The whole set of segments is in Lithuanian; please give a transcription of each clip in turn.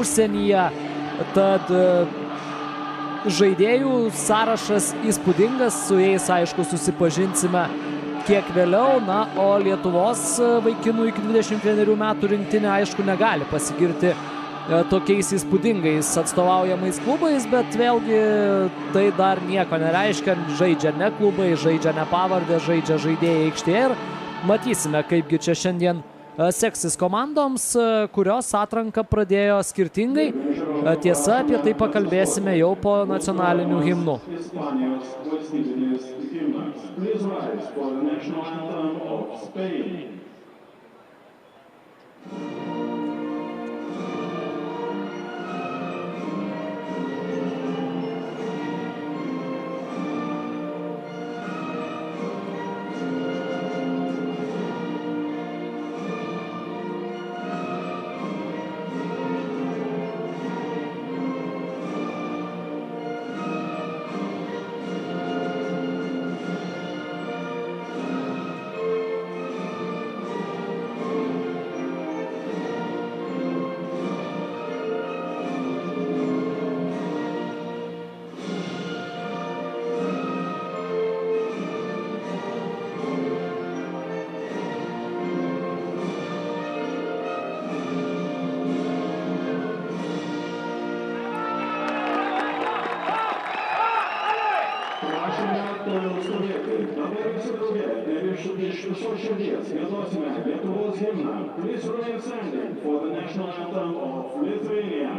užsienyje. Tad žaidėjų sąrašas įspūdingas, su jais aišku susipažinsime kiek vėliau. Na, o Lietuvos vaikinų iki 21 metų rinktinė aišku negali pasigirti tokiais įspūdingais atstovaujamais klubais, bet vėlgi tai dar nieko nereiškia. Žaidžia ne klubai, žaidžia ne pavardė, žaidžia žaidėjai aikštėje ir matysime, kaipgi čia šiandien seksis komandoms, kurios atranką pradėjo skirtingai. Tiesa, apie tai pakalbėsime jau po nacionalinių himnų. Lietuvos himną. Please remain standing for the national anthem of Lithuania.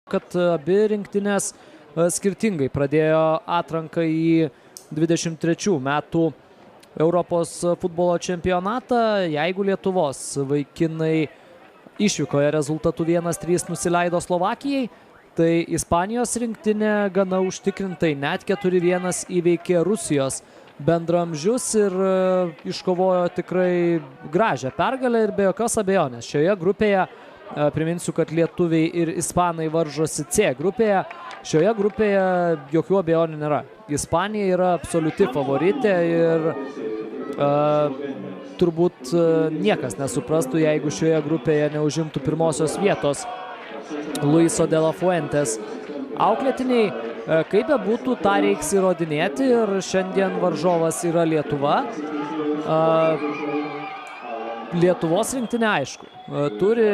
Kad abi rinktinės skirtingai pradėjo atranką į 23 metų Europos futbolo čempionatą. Jeigu Lietuvos vaikinai išvykoje rezultatu 1-3 nusileido Slovakijai, tai Ispanijos rinktinė gana užtikrintai net 4-1 įveikė Rusijos bendramžius ir iškovojo tikrai gražią pergalę ir be jokios abejonės. Šioje grupėje, priminsiu, kad lietuviai ir ispanai varžosi C grupėje. Šioje grupėje jokių abejonių nėra. Ispanija yra absoliuti favoritė ir turbūt niekas nesuprastų, jeigu šioje grupėje neužimtų pirmosios vietos Luiso de la Fuentes auklėtiniai. Kaip bebūtų, tą reiks įrodinėti ir šiandien varžovas yra Lietuva. Lietuvos rinktinė, aišku, turi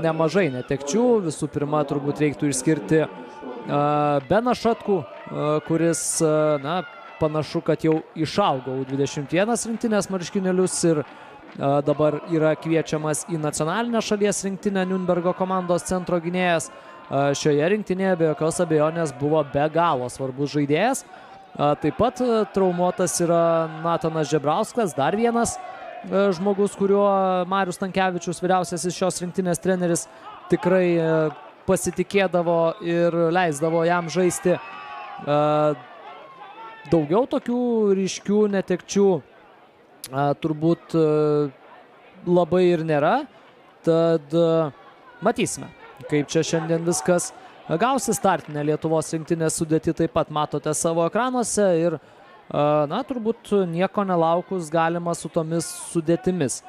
nemažai netekčių. Visų pirma, turbūt reiktų išskirti Beną Šatkų, kuris, na, panašu, kad jau išaugo U21 rinktinės marškinėlius ir dabar yra kviečiamas į nacionalinę šalies rinktinę. Nürnbergo komandos centro gynėjas. Šioje rinktinėje be jokios abejonės buvo be galo svarbus žaidėjas. Taip pat traumuotas yra Natanas Žebrauskas, dar vienas žmogus, kuriuo Marius Stankevičius, vyriausiasis šios rinktinės treneris, tikrai pasitikėdavo ir leisdavo jam žaisti. Daugiau tokių ryškių netekčių turbūt labai ir nėra. Tad matysime, kaip čia šiandien viskas gausi. Startinę Lietuvos rinktinės sudėtį taip pat matote savo ekranuose ir Na, turbūt nieko nelaukus galima su tomis sudėtimis.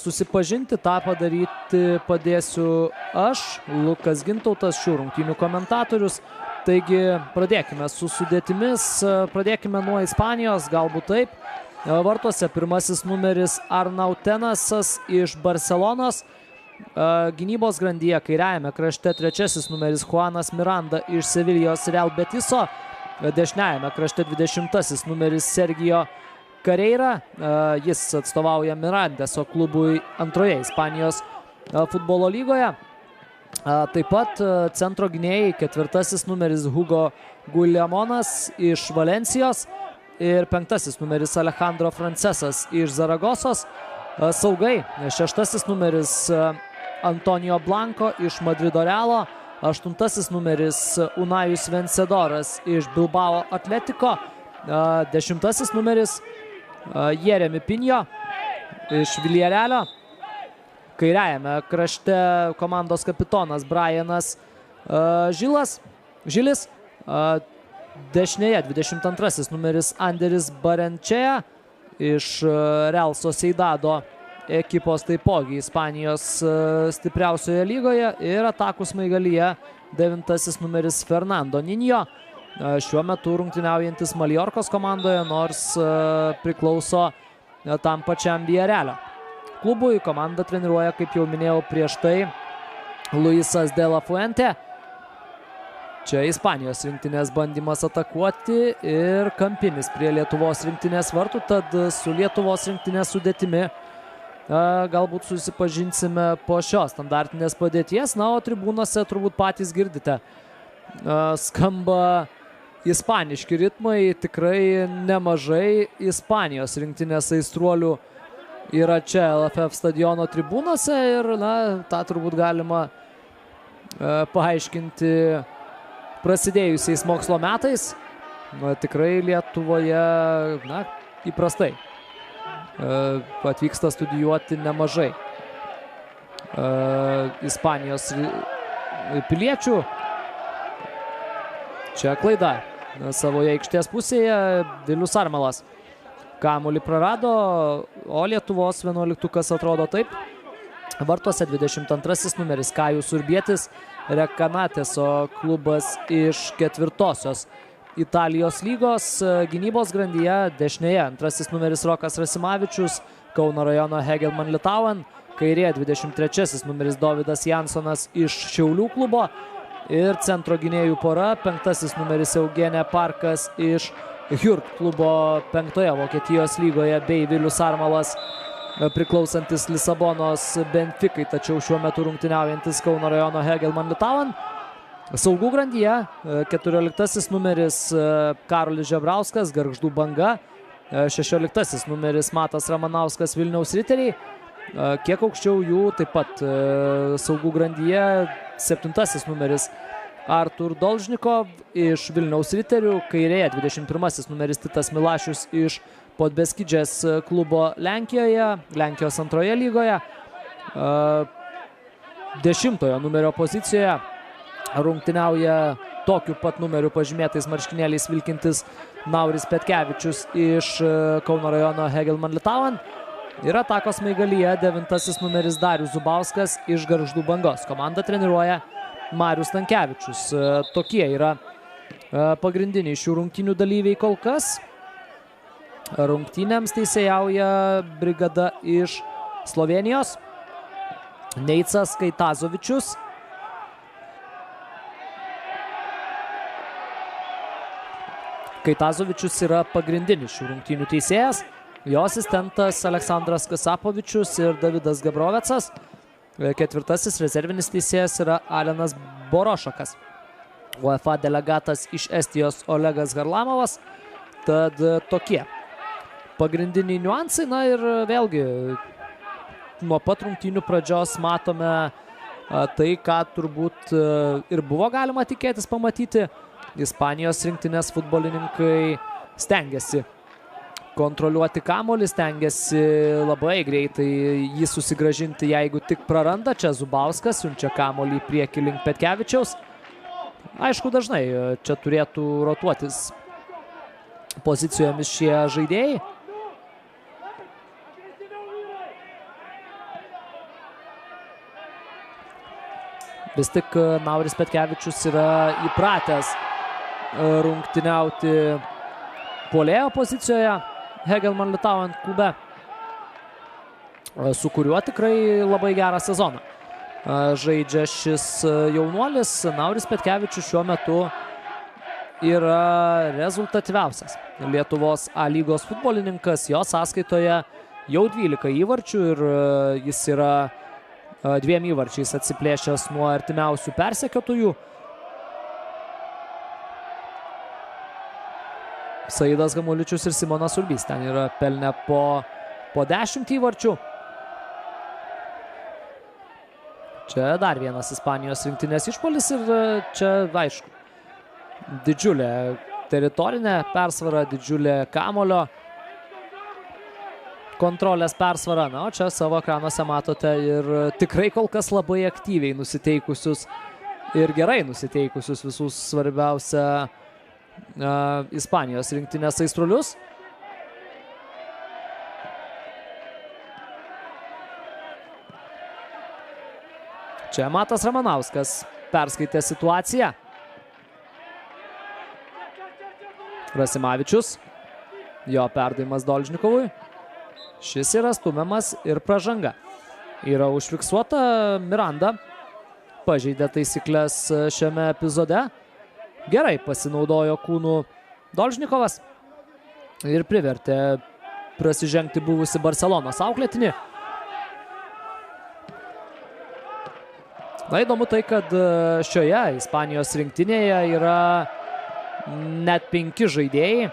Susipažinti, tą padaryti padėsiu aš, Lukas Gintautas, šių rungtynių komentatorius. Taigi pradėkime su sudėtimis, pradėkime nuo Ispanijos, galbūt taip. Vartuose pirmasis numeris Arnautenasas iš Barcelonos. Gynybos grandyje kairiajame krašte trečiasis numeris Juanas Miranda iš Sevilijos Real Betiso. Dešiniajame krašte 20-asis numeris Sergio Carreira. Jis atstovauja Mirandeso klubui antroje Ispanijos futbolo lygoje. Taip pat centro gynėjai ketvirtasis numeris Hugo Guillemonas iš Valencijos ir penktasis numeris Alejandro Francesas iš Zaragosos. Saugai šeštasis numeris Antonio Blanco iš Madrido Realo. Aštuntasis numeris Unajus Vencedoras iš Bilbao Atletico. Dešimtasis numeris Jeremy Pinho iš Villarrealio. Kairiajame krašte komandos kapitonas Brianas Žilis. Dešinėje 22-asis numeris Anderis Barenčea iš Real Sociedado ekipos, taipogi Ispanijos stipriausioje lygoje, ir atakų smaigalyje 9-asis numeris Fernando Niño, šiuo metu rungtyniaujantis Mallorcos komandoje, nors priklauso tam pačiam Villarrealio klubui. Komandą treniruoja, kaip jau minėjau prieš tai, Luisas de la Fuente. Čia Ispanijos rinktinės bandymas atakuoti ir kampinis prie Lietuvos rinktinės vartų, tad su Lietuvos rinktinės sudėtimi galbūt susipažinsime po šios standartinės padėties. Na, o tribūnose turbūt patys girdite. Skamba ispaniški ritmai, tikrai nemažai Ispanijos rinktinės aistruolių yra čia LFF stadiono tribūnose ir, na, tą turbūt galima paaiškinti prasidėjusiais mokslo metais. Tikrai Lietuvoje, na, įprastai atvyksta studijuoti nemažai Ispanijos piliečių. Čia klaida savoje aikštės pusėje. Vilius Armalas kamuolį prarado, o Lietuvos 11-ukas atrodo taip. Vartuose 22-asis numeris Kajus Urbietis, Rekanateso klubas iš 4-osios Italijos lygos. Gynybos grandyje dešinėje antrasis numeris Rokas Rasimavičius, Kauno rajono Hegelman Litauen. Kairėje 23-asis numeris Dovydas Jansonas iš Šiaulių klubo. Ir centro gynėjų pora, penktasis numeris Eugenė Parkas iš Hjurt klubo 5-oje Vokietijos lygoje, bei Vilius Armalas priklausantis Lisabonos Benficai, tačiau šiuo metu rungtyniaujantis Kauno rajono Hegelman Litauen. Saugų grandyje 14-asis numeris Karolis Žebrauskas, Gargždų Banga. 16-asis numeris Matas Ramanauskas, Vilniaus Riteriai. Kiek aukščiau jų taip pat saugų grandyje 7-asis numeris Artur Dolžnikov iš Vilniaus Riterių. Kairėje 21-asis numeris Titas Milašius iš Podbeskidžės klubo Lenkijoje, Lenkijos antroje lygoje. 10-ojo numerio pozicijoje rungtyniauja tokiu pat numeriu pažymėtais marškinėliais vilkintis Nauris Petkevičius iš Kauno rajono Hegelman Litauen. Ir atakos smaigalyje 9-asis numeris Darius Zubauskas iš Gargždų Bangos. Komandą treniruoja Marius Stankevičius. Tokie yra pagrindiniai šių rungtynių dalyviai kol kas. Rungtynėms teisėjauja brigada iš Slovenijos. Neicas Kaitazovičius. Kaitazovičius yra pagrindinis šių rungtynių teisėjas. Jo asistentas Aleksandras Kasapovičius ir Davidas Gabrovecas. Ketvirtasis rezervinis teisėjas yra Alenas Borošakas. UEFA delegatas iš Estijos Olegas Harlamovas. Tad tokie pagrindiniai niuansai. Na ir vėlgi nuo pat rungtynių pradžios matome tai, ką turbūt ir buvo galima tikėtis pamatyti. Ispanijos rinktinės futbolininkai stengiasi kontroliuoti kamuolį, stengiasi labai greitai jį susigrąžinti, jeigu tik praranda. Čia Zubauskas siunčia kamuolį į priekį link Petkevičiaus. Aišku, dažnai čia turėtų rotuotis pozicijomis šie žaidėjai. Vis tik Nauris Petkevičius yra įpratęs rungtyniauti puolėjo pozicijoje Hegelmann Litauen klube, su kuriuo tikrai labai gerą sezoną žaidžia šis jaunuolis. Nauris Petkevičius šiuo metu yra rezultatyviausias Lietuvos A lygos futbolininkas. Jo sąskaitoje jau 12 įvarčių ir jis yra 2 įvarčiais atsiplėšęs nuo artimiausių persekiotojų. Saidas Gamuličius ir Simonas Urbys ten yra pelnę po 10 įvarčių. Čia dar vienas Ispanijos rinktinės išpuolis ir čia, aišku, didžiulė teritorinė persvara, didžiulė kamuolio kontrolės persvara. Na, o čia savo ekranuose matote ir tikrai kol kas labai aktyviai nusiteikusius ir gerai nusiteikusius visus svarbiausia Ispanijos rinktinės aistruolius. Čia Matas Ramanauskas perskaitė situaciją. Rasimavičius, jo perdavimas Dolžnikovui. Šis yra stumiamas ir pražanga. Yra užfiksuota, Miranda pažeidė taisyklės šiame epizode. Gerai pasinaudojo kūnų Dolžnikovas ir privertė prasižengti buvusi Barcelonos auklėtinį. Na, įdomu tai, kad šioje Ispanijos rinktinėje yra net 5 žaidėjai,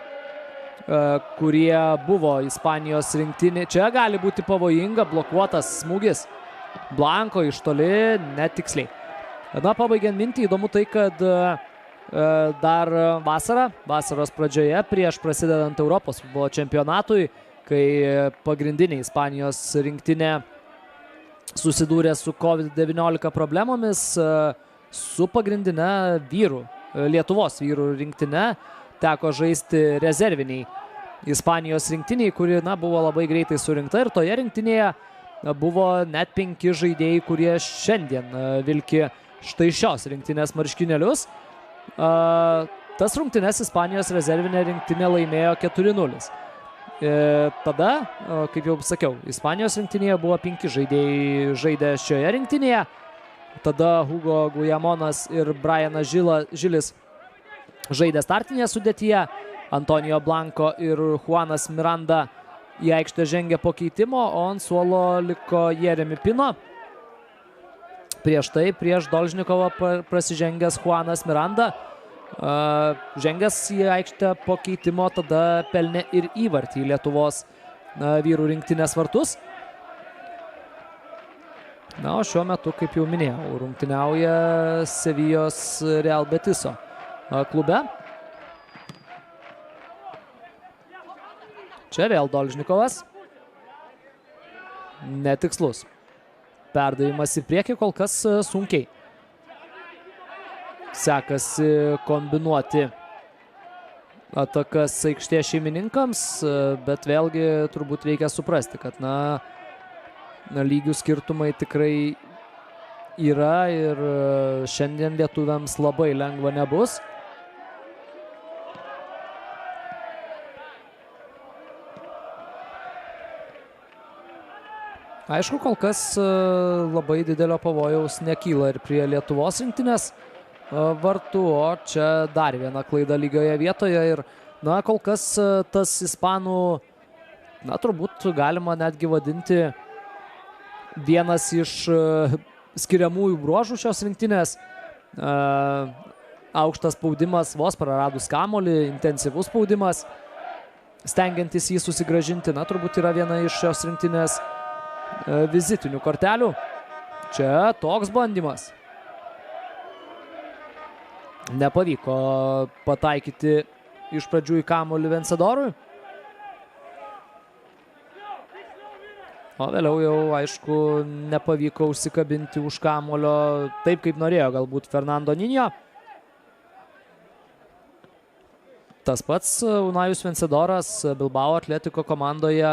kurie buvo Ispanijos rinktinė. Čia gali būti pavojinga, blokuotas smūgis. Blanko iš toli, netiksliai. Na, pabaigiant mintį, įdomu tai, kad dar vasaros pradžioje, prieš prasidedant Europos futbolo čempionatui, kai pagrindinė Ispanijos rinktinė susidūrė su COVID-19 problemomis, su pagrindinė Lietuvos vyrų rinktinė teko žaisti rezerviniai Ispanijos rinktiniai, kuri buvo labai greitai surinkta, ir toje rinktinėje buvo net 5 žaidėjai, kurie šiandien vilki štai šios rinktinės marškinėlius. Tas rungtynes Ispanijos rezervinė rinktinė laimėjo 4-0. Tada, kaip jau sakiau, Ispanijos rinktinėje buvo 5 žaidėjai žaidę šioje rinktinėje. Tada Hugo Gujamonas ir Brianas Žilis žaidė startinėje sudėtyje. Antonijo Blanko ir Juanas Miranda į aikštę žengė po keitimo, o ant suolo liko Jeremy Pino. Prieš tai, prieš Dolžnikovą prasižengęs Juanas Miranda, žengęs į aikštę po keitimo, tada pelnė ir įvartį į Lietuvos vyrų rinktinės vartus. Na, o šiuo metu, kaip jau minėjau, rungtyniauja Sevijos Real Betiso klube. Čia vėl Dolžnikovas. Netikslus. Perdavimas į priekį kol kas sunkiai sekasi kombinuoti atakas aikštės šeimininkams, bet vėlgi turbūt reikia suprasti, kad lygių skirtumai tikrai yra ir šiandien lietuviams labai lengva nebus. Aišku, kol kas labai didelio pavojaus nekyla ir prie Lietuvos rinktinės vartų, o čia dar viena klaida lygioje vietoje ir, kol kas tas ispanų, turbūt galima netgi vadinti vienas iš skiriamųjų bruožų šios rinktinės. Aukštas spaudimas, vos praradus kamuolį, intensyvus spaudimas, stengiantis jį susigrąžinti, turbūt yra viena iš šios rinktinės vizitinių kortelių. Čia toks bandymas. Nepavyko pataikyti iš pradžių į kamuolį Vencedorui. O vėliau jau, aišku, nepavyko užsikabinti už kamuolio taip, kaip norėjo galbūt Fernando Ninio. Tas pats Unajus Vencidoras Bilbao Atletiko komandoje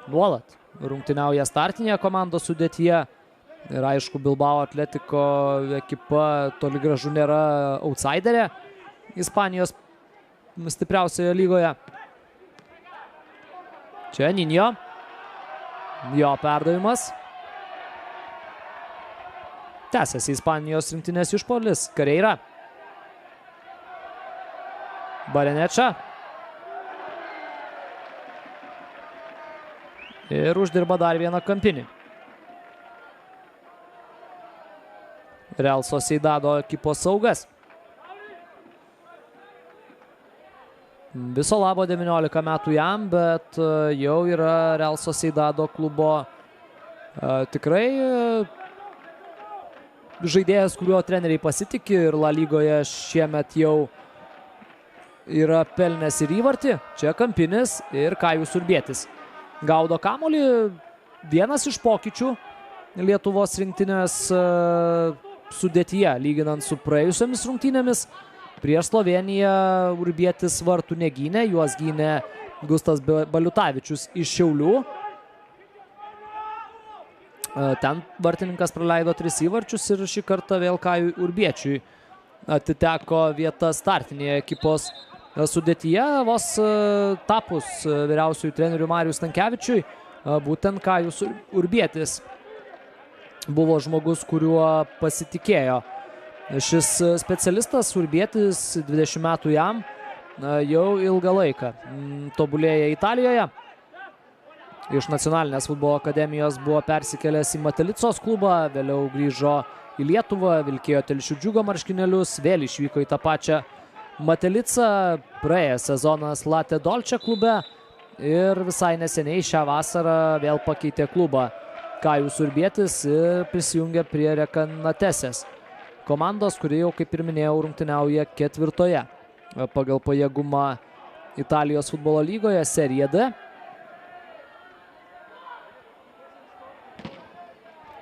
nuolat rungtyniauja startinėje komandos sudėtyje. Ir aišku, Bilbao Atletiko ekipa toli gražu nėra outsiderė Ispanijos stipriausioje lygoje. Čia Ninjo. Jo perdavimas. Tęsiasi Ispanijos rinktinės išpuolis. Kareira. Bareneča. Ir uždirba dar vieną kampinį. Real Sociedado ekipos saugas. Viso labo 19 metų jam, bet jau yra Real Sociedado klubo tikrai žaidėjas, kuriuo treneriai pasitikė ir La Lygoje šiemet jau yra pelnęs ir įvartį. Čia kampinis ir Kajus Urbietis. Gaudo kamuolį, vienas iš pokyčių Lietuvos rinktinės sudėtyje, lyginant su praėjusiomis rungtynėmis. Prieš Slovėniją Urbietis vartų negynė, juos gynė Gustas Baliutavičius iš Šiaulių. Ten vartininkas praleido 3 įvarčius ir šį kartą vėl Kajui Urbiečiui atiteko vieta startinėje ekipos sudėtyje. Vos tapus vyriausiųjų trenerių Mariui Stankevičiui, būtent Kajus Urbietis buvo žmogus, kuriuo pasitikėjo šis specialistas. Urbietis, 20 metų jam, jau ilgą laiką tobulėja Italijoje. Iš nacionalinės futbolo akademijos buvo persikėlęs į Matelicos klubą, vėliau grįžo į Lietuvą, vilkėjo Telšių Džiugo marškinėlius, vėl išvyko į tą pačią Matelicą, praėjęs sezonas Latte Dolce klube ir visai neseniai šią vasarą vėl pakeitė klubą. Kajus Urbietis ir prisijungė prie Rekanatesės komandos, kuri jau, kaip ir minėjau, rungtyniauja 4. pagal pajėgumą Italijos futbolo lygoje, Serie D.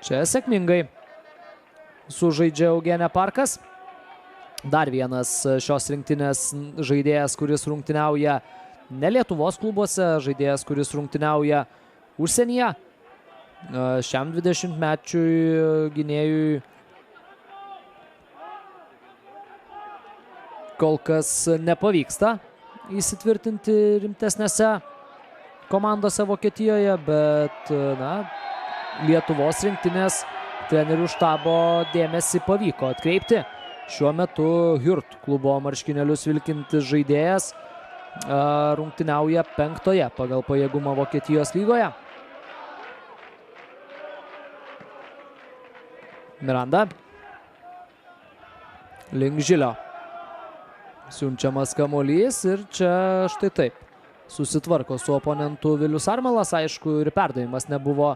Čia sėkmingai sužaidžia Eugenė Parkas. Dar vienas šios rinktinės žaidėjas, kuris rungtyniauja ne Lietuvos klubuose, žaidėjas, kuris rungtyniauja užsienyje. Šiam 20-mečiui gynėjui kol kas nepavyksta įsitvirtinti rimtesnėse komandose Vokietijoje, bet Lietuvos rinktinės trenerių štabo dėmesį pavyko atkreipti. Šiuo metu Hurt klubo marškinėlius vilkintis žaidėjas rungtyniauja 5. pagal pajėgumą Vokietijos lygoje. Miranda. Link Žilio. Siunčiamas kamuolys ir čia štai taip. Susitvarko su oponentu Vilius Armalas. Aišku, ir perdavimas nebuvo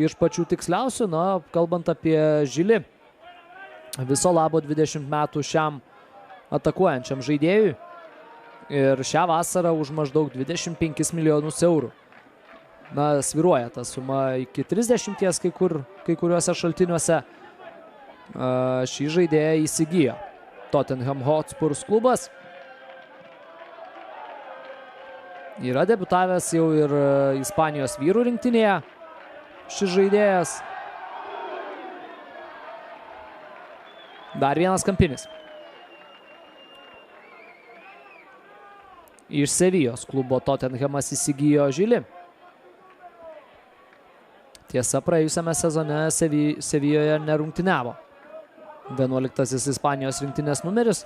iš pačių tiksliausių. Kalbant apie Žilį, viso labo 20 metų šiam atakuojančiam žaidėjui. Ir šią vasarą už maždaug 25 milijonus eurų. Sviruoja ta suma iki 30 kai kuriuose šaltiniuose. Šį žaidėją įsigijo Tottenham Hotspur klubas. Yra debiutavęs jau ir Ispanijos vyrų rinktinėje šis žaidėjas. Dar vienas kampinis. Iš Sevijos klubo Tottenhamas įsigijo Žilį. Tiesa, praėjusiame sezone Sevijoje nerungtyniavo 11 Ispanijos rinktinės numeris.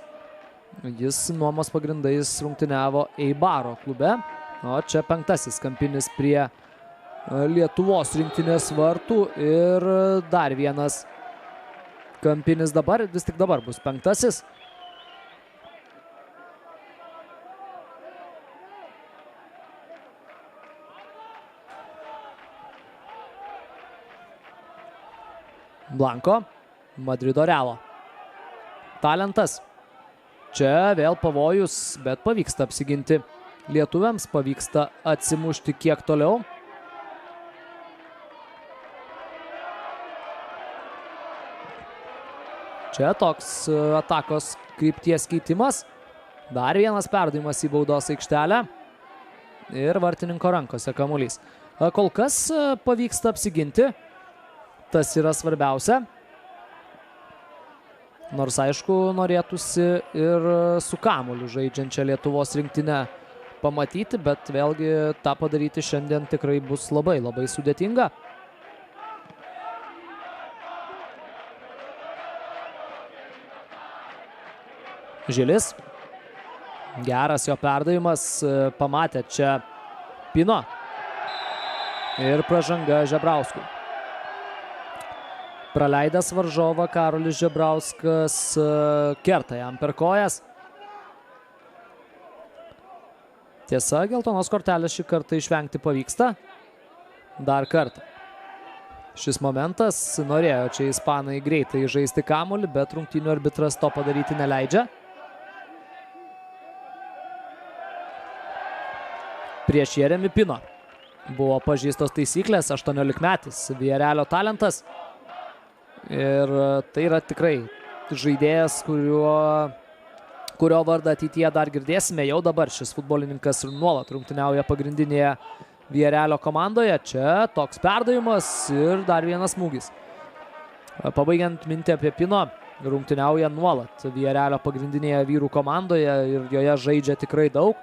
Jis nuomos pagrindais rungtyniavo Eibaro klube. O čia 5. kampinis prie Lietuvos rinktinės vartų ir dar vienas kampinis dabar, vis tik dabar bus 5. Blanko, Madrido Realo. Talentas. Čia vėl pavojus, bet pavyksta apsiginti. Lietuviams pavyksta atsimušti kiek toliau. Čia toks atakos krypties keitimas. Dar vienas perdavimas į baudos aikštelę. Ir vartininko rankose kamuolys. Kol kas pavyksta apsiginti. Tas yra svarbiausia. Nors aišku, norėtųsi ir su kamuoliu žaidžiančią Lietuvos rinktinę pamatyti, bet vėlgi tą padaryti šiandien tikrai bus labai sudėtinga. Žilis. Geras jo perdavimas, pamatė čia Pino. Ir pražanga Žebrauskui. Praleidęs varžovą Karolis Žebrauskas kerta jam per kojas. Tiesa, geltonos kortelės šį kartą išvengti pavyksta. Dar kartą. Šis momentas, norėjo čia ispanai greitai žaisti kamuolį, bet rungtynių arbitras to padaryti neleidžia. Prieš Jeremy Pino buvo pažeistos taisyklės, 18-metis, Villarrealio talentas. Ir tai yra tikrai žaidėjas, kurio vardą ateityje dar girdėsime. Jau dabar šis futbolininkas nuolat rungtyniauja pagrindinėje Villarrealio komandoje. Čia toks perdavimas ir dar vienas smūgis. Pabaigiant mintį apie Pino, rungtyniauja nuolat Villarrealio pagrindinėje vyrų komandoje ir joje žaidžia tikrai daug.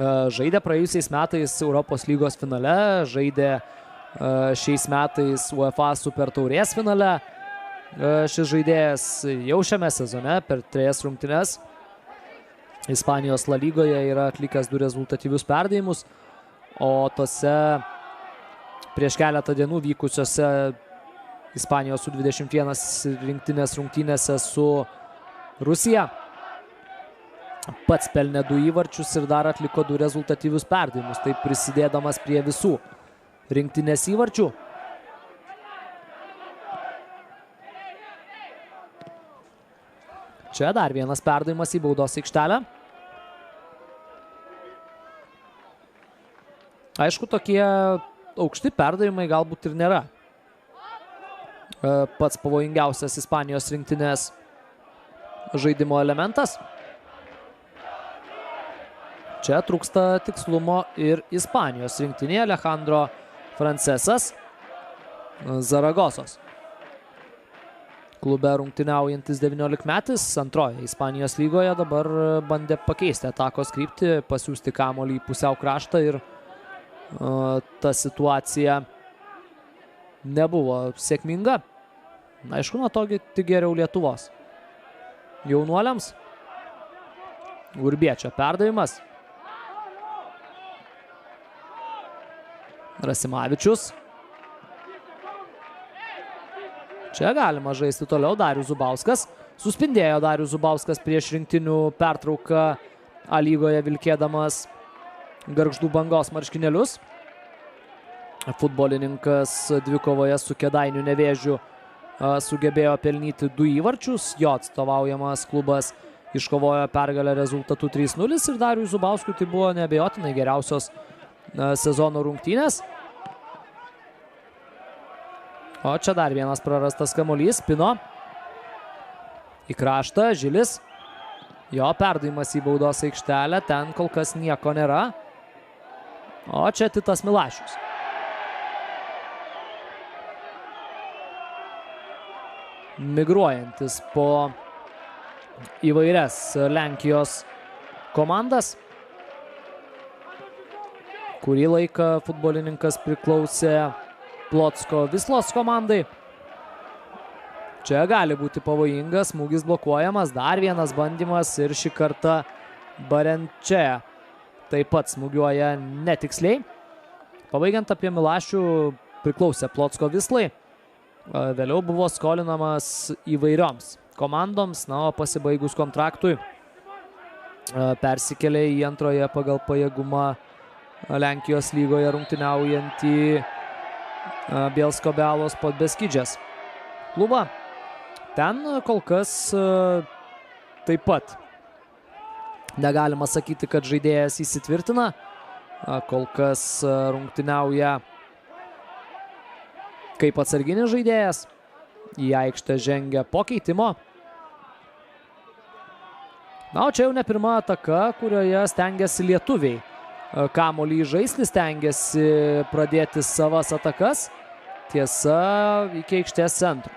Žaidė praėjusiais metais Europos lygos finale, žaidė šiais metais UEFA Super taurės finale. Šis žaidėjas jau šiame sezone per 3 rungtynes Ispanijos La Lygoje yra atlikęs 2 rezultatyvius perdavimus, o tose prieš keletą dienų vykusiose Ispanijos U21 rinktinės rungtynėse su Rusija pats pelnė 2 įvarčius ir dar atliko 2 rezultatyvius perdavimus, taip prisidėdamas prie visų rinktinės įvarčių. Čia dar vienas perdavimas į baudos aikštelę. Aišku, tokie aukšti perdavimai galbūt ir nėra pats pavojingiausias Ispanijos rinktinės žaidimo elementas. Čia trūksta tikslumo ir Ispanijos rinktinėje. Alejandro Francesas, Zaragosos klube rungtyniaujantis 19-metis, antroje Ispanijos lygoje, dabar bandė pakeisti atakos kryptį, pasiųsti kamuolį į pusiau kraštą ir ta situacija nebuvo sėkminga. Aišku, nuo to tik geriau Lietuvos jaunuoliams. Urbiečio perdavimas. Rasimavičius. Čia galima žaisti toliau. Darius Zubauskas. Suspindėjo Darius Zubauskas prieš rinktinių pertrauką A lygoje vilkėdamas Gargždų Bangos marškinėlius. Futbolininkas dvikovoje su Kėdainių Nevėžiu sugebėjo pelnyti 2 įvarčius. Jo atstovaujamas klubas iškovojo pergalę rezultatu 3-0 ir Dariui Zubauskui tai buvo neabejotinai geriausios sezono rungtynės. O čia dar vienas prarastas kamuolys. Pino į kraštą. Žilis. Jo perdavimas į baudos aikštelę. Ten kol kas nieko nėra. O čia Titas Milašius. Migruojantis po įvairias Lenkijos komandas. Kurį laiką futbolininkas priklausė Plotsko Vislos komandai. Čia gali būti pavojingas, smūgis blokuojamas, dar vienas bandymas ir šį kartą Barenčea taip pat smūgiuoja netiksliai. Pabaigiant apie Milašių, priklausė Plotsko Vislai. Vėliau buvo skolinamas įvairioms komandoms, na, o pasibaigus kontraktui persikėlė į antroje pagal pajėgumą Lenkijos lygoje rungtyniaujantį Bielsko-Bialos Podbeskidžės klubą. Ten kol kas taip pat negalima sakyti, kad žaidėjas įsitvirtina. Kol kas rungtyniauja kaip atsarginis žaidėjas. Į aikštę žengia po keitimo. Na, o čia jau ne pirma ataka, kurioje stengiasi lietuviai kamuolį žaisti, stengiasi pradėti savas atakas. Tiesa, iki aikštės centro.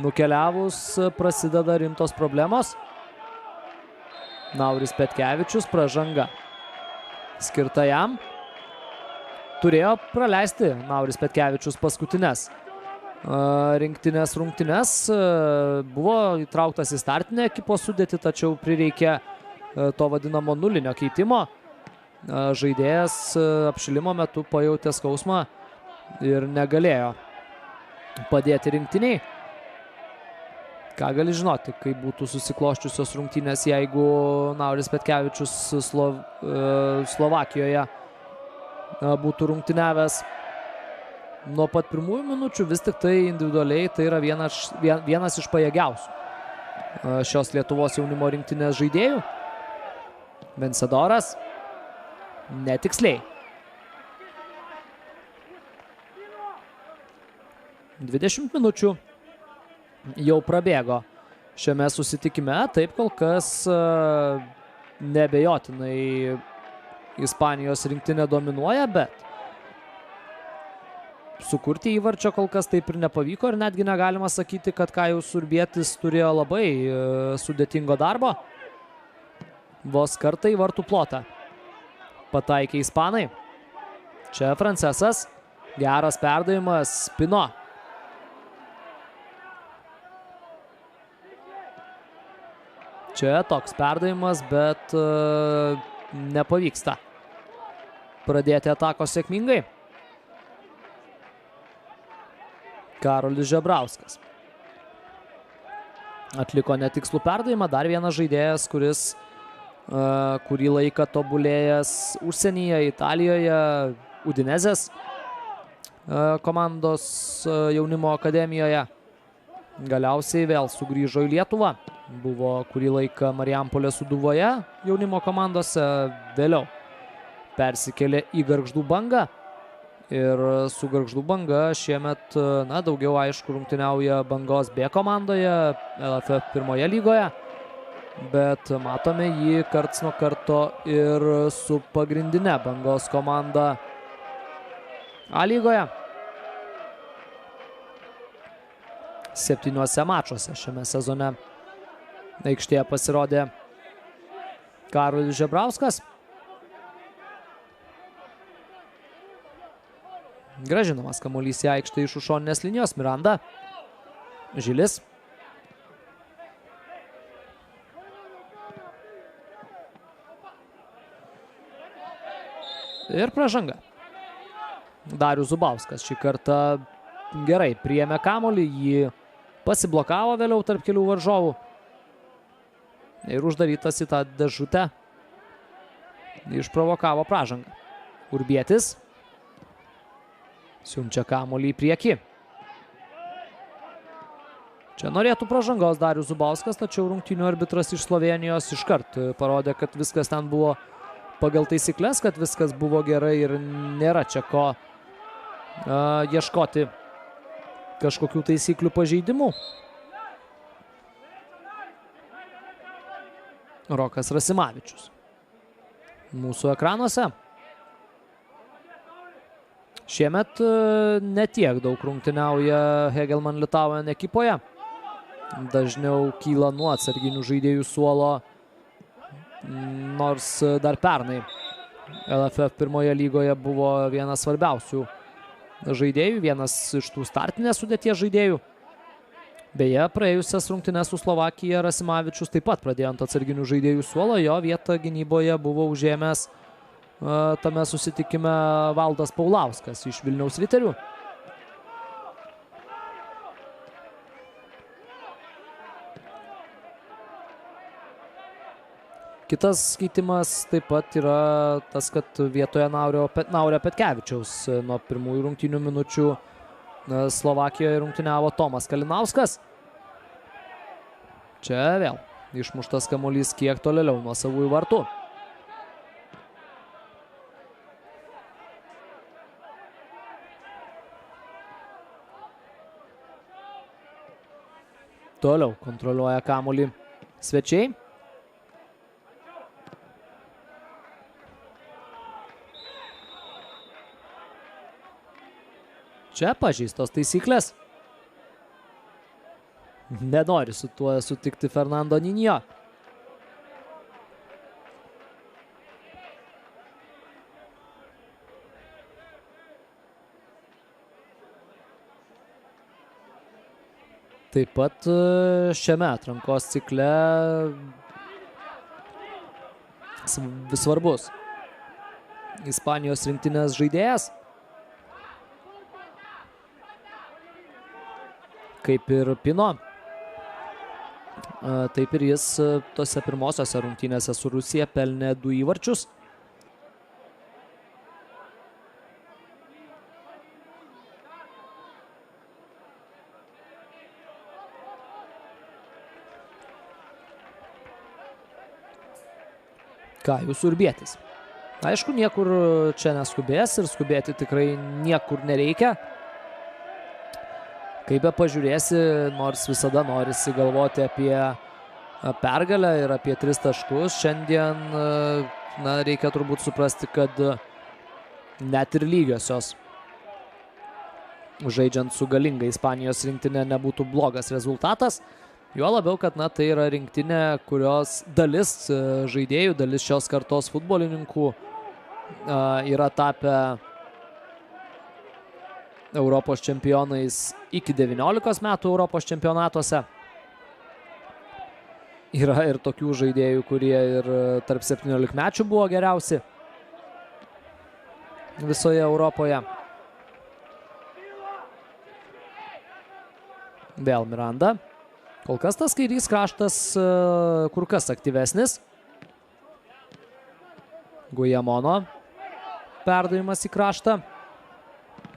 Nukeliavus prasideda rimtos problemos. Nauris Petkevičius, pražanga skirta jam. Turėjo praleisti Nauris Petkevičius paskutines rinktinės rungtynes. Buvo įtrauktas į startinę ekipos sudėtį, tačiau prireikė to vadinamo nulinio keitimo. Žaidėjas apšilimo metu pajautė skausmą ir negalėjo padėti rinktiniai. Ką gali žinoti, kaip būtų susikloščiusios rungtynės, jeigu Nauris Petkevičius Slovakijoje būtų rungtyniavęs nuo pat pirmųjų minučių. Vis tik tai individualiai tai yra vienas iš pajėgiausių šios Lietuvos jaunimo rinktinės žaidėjų. Vencedoras netiksliai. 20 minučių jau prabėgo šiame susitikime. Taip, kol kas neabejotinai Ispanijos rinktinė dominuoja, bet sukurti įvarčio kol kas taip ir nepavyko ir netgi negalima sakyti, kad Kajus Urbietis turėjo labai sudėtingo darbo. Vos kartą į vartų plotą pataikė ispanai. Čia Francesas, geras perdavimas, Pino. Čia toks perdavimas, bet nepavyksta pradėti atakos sėkmingai. Karolis Žebrauskas atliko netikslų perdavimą. Dar vienas žaidėjas, kuris kurį laiką tobulėjęs užsienyje, Italijoje, Udinezės komandos jaunimo akademijoje. Galiausiai vėl sugrįžo į Lietuvą. Buvo kurį laiką Marijampolės Sūduvoje jaunimo komandose, vėliau persikėlė į Gargždų Bangą. Ir su Gargždų Banga šiemet, daugiau aišku, rungtyniauja Bangos B komandoje, LFF pirmoje lygoje. Bet matome jį karts nuo karto ir su pagrindine Bangos komanda A lygoje. 7 mačuose šiame sezone aikštėje pasirodė Karolis Žebrauskas. Grąžinamas kamuolys į aikštę iš už šoninės linijos. Miranda, Žilis. Ir pražanga. Darius Zubauskas šį kartą gerai priėmė kamuolį, jį pasiblokavo vėliau tarp kelių varžovų. Ir uždarytas į tą dėžutę išprovokavo pražangą. Urbietis siunčia kamuolį į priekį. Čia norėtų pražangos Darius Zubauskas, tačiau rungtynių arbitras iš Slovėnijos iškart parodė, kad viskas ten buvo pagal taisyklės, kad viskas buvo gerai ir nėra čia ko ieškoti kažkokių taisyklių pažeidimų. Rokas Rasimavičius mūsų ekranuose. Šiemet netiek daug rungtyniauja Hegelmann Litauen ekipoje. Dažniau kyla nuo atsarginių žaidėjų suolo, nors dar pernai LFF pirmoje lygoje buvo vienas svarbiausių žaidėjų, vienas iš tų startinės sudėties žaidėjų. Beje, praėjusias rungtynes su Slovakija Rasimavičius taip pat pradėjo ant atsarginių žaidėjų suolo, jo vietą gynyboje buvo užėmęs tame susitikime Valdas Paulauskas iš Vilniaus Riterių. Kitas keitimas taip pat yra tas, kad vietoje Naurio Petkevičiaus nuo pirmųjų rungtynių minučių Slovakijoje rungtyniavo Tomas Kalinauskas. Čia vėl išmuštas kamuolys kiek tolėliau nuo savųjų vartų. Toliau kontroliuoja kamuolį svečiai. Čia pažeistos taisyklės. Nenori su tuo sutikti Fernando Ninio. Taip pat šiame atrankos cikle svarbus Ispanijos rinktinės žaidėjas. Kaip ir Pino, taip ir jis tose pirmosiose rungtynėse su Rusija pelnė 2 įvarčius. Kajus Urbietis. Aišku, niekur čia neskubės ir skubėti tikrai niekur nereikia. Kaip be pažiūrėsi, nors visada norisi galvoti apie pergalę ir apie 3 taškus, šiandien reikia turbūt suprasti, kad net ir lygiosios žaidžiant su galinga Ispanijos rinktinė nebūtų blogas rezultatas. Juo labiau, kad tai yra rinktinė, kurios dalis žaidėjų, dalis šios kartos futbolininkų yra tapę Europos čempionais iki 19 metų Europos čempionatuose. Yra ir tokių žaidėjų, kurie ir tarp 17-mečių buvo geriausi visoje Europoje. Vėl Miranda. Kol kas tas kairys kraštas kur kas aktyvesnis. Gujamono perdavimas į kraštą.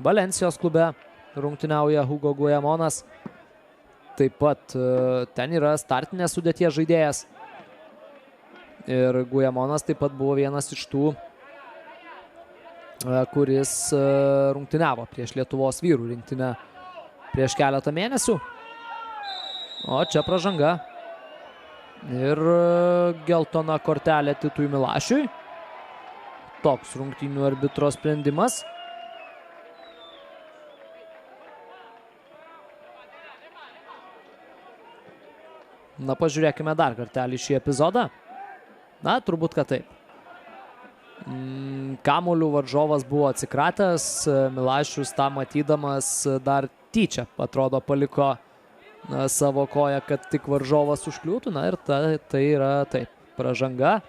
Valensijos klube rungtyniauja Hugo Gujamonas. Taip pat ten yra startinės sudėties žaidėjas. Ir Gujamonas taip pat buvo vienas iš tų, kuris rungtyniavo prieš Lietuvos vyrų rinktinę prieš keletą mėnesių. O čia pražanga. Ir geltona kortelė Titui Milašiui. Toks rungtynių arbitro sprendimas. Pažiūrėkime dar kartelį šį epizodą. Turbūt, kad taip. Kamuolių varžovas buvo atsikratęs. Milašius tą matydamas dar tyčia, atrodo, paliko savo koją, kad tik varžovas užkliūtų. Ir tai yra taip, pražanga.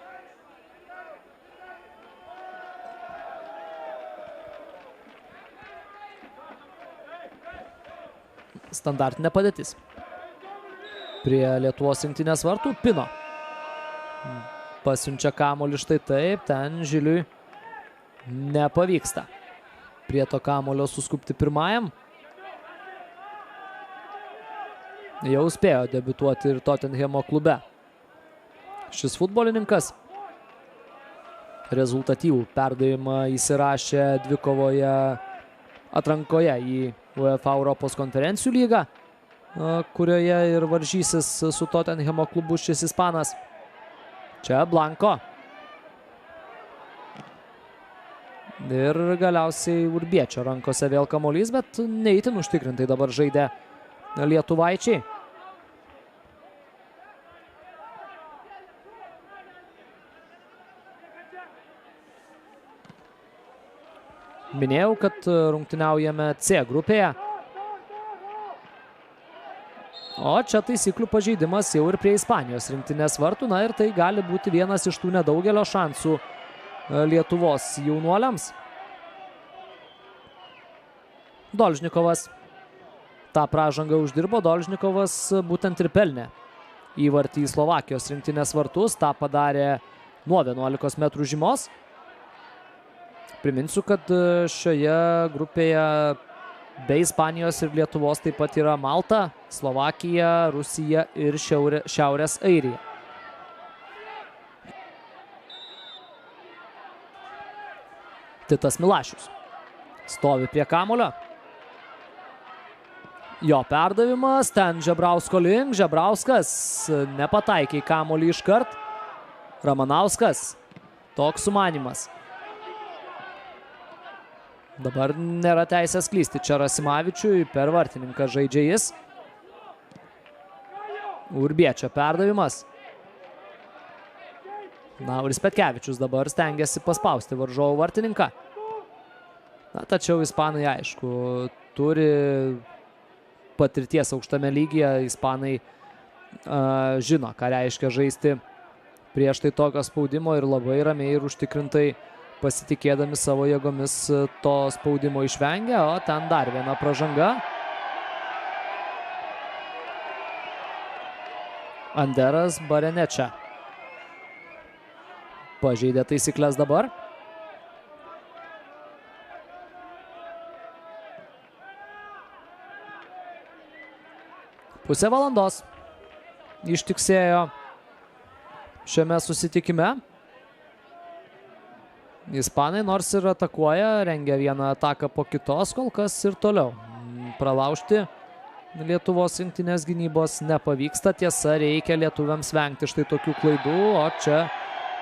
Standartinė padėtis. Prie Lietuvos rinktinės vartų Pino. Pasiunčia kamuolį štai taip, ten Žiliui nepavyksta prie to kamuolio suskubti pirmajam. Jau spėjo debiutuoti ir Tottenhamo klube. Šis futbolininkas rezultatyvų perdavimą įsirašė dvikovoje atrankoje į UEFA Europos konferencijų lygą, kurioje ir varžysis su Tottenhamo klubu šis ispanas. Čia Blanko. Ir galiausiai Urbiečio rankose vėl kamuolys, bet neįtin užtikrintai dabar žaidė lietuvaičiai. Minėjau, kad rungtyniaujame C grupėje. O čia taisyklių pažeidimas jau ir prie Ispanijos rinktinės vartų. Ir tai gali būti vienas iš tų nedaugelio šansų Lietuvos jaunuoliams. Dolžnikovas tą pražangą uždirbo. Dolžnikovas būtent ir pelnė įvartį į Slovakijos rinktinės vartus. Ta padarė nuo 11 metrų žymos. Priminsiu, kad šioje grupėje be Ispanijos ir Lietuvos taip pat yra Malta, Slovakija, Rusija ir Šiaurės Airija. Titas Milašius stovi prie kamuolio. Jo perdavimas, ten Žebrausko link, Žebrauskas nepataikė į kamuolį iškart. Ramanauskas, toks sumanimas. Dabar nėra teisės klysti, čia Rasimavičiui, per vartininką žaidžia jis. Urbiečio perdavimas. Nauris Petkevičius dabar stengiasi paspausti varžovų vartininką. Na, tačiau ispanai, aišku, turi patirties aukštame lygyje. Ispanai žino, ką reiškia žaisti prieš tai tokio spaudimo ir labai ramiai ir užtikrintai pasitikėdami savo jėgomis to spaudimo išvengia. O ten dar viena pražanga. Anderas Barenečia pažeidė taisyklės dabar. Pusę valandos ištiksėjo šiame susitikime. Ispanai nors ir atakuoja, rengia vieną ataką po kitos, kol kas ir toliau pralaužti Lietuvos rinktinės gynybos nepavyksta. Tiesa, reikia lietuviams vengti štai tokių klaidų, o čia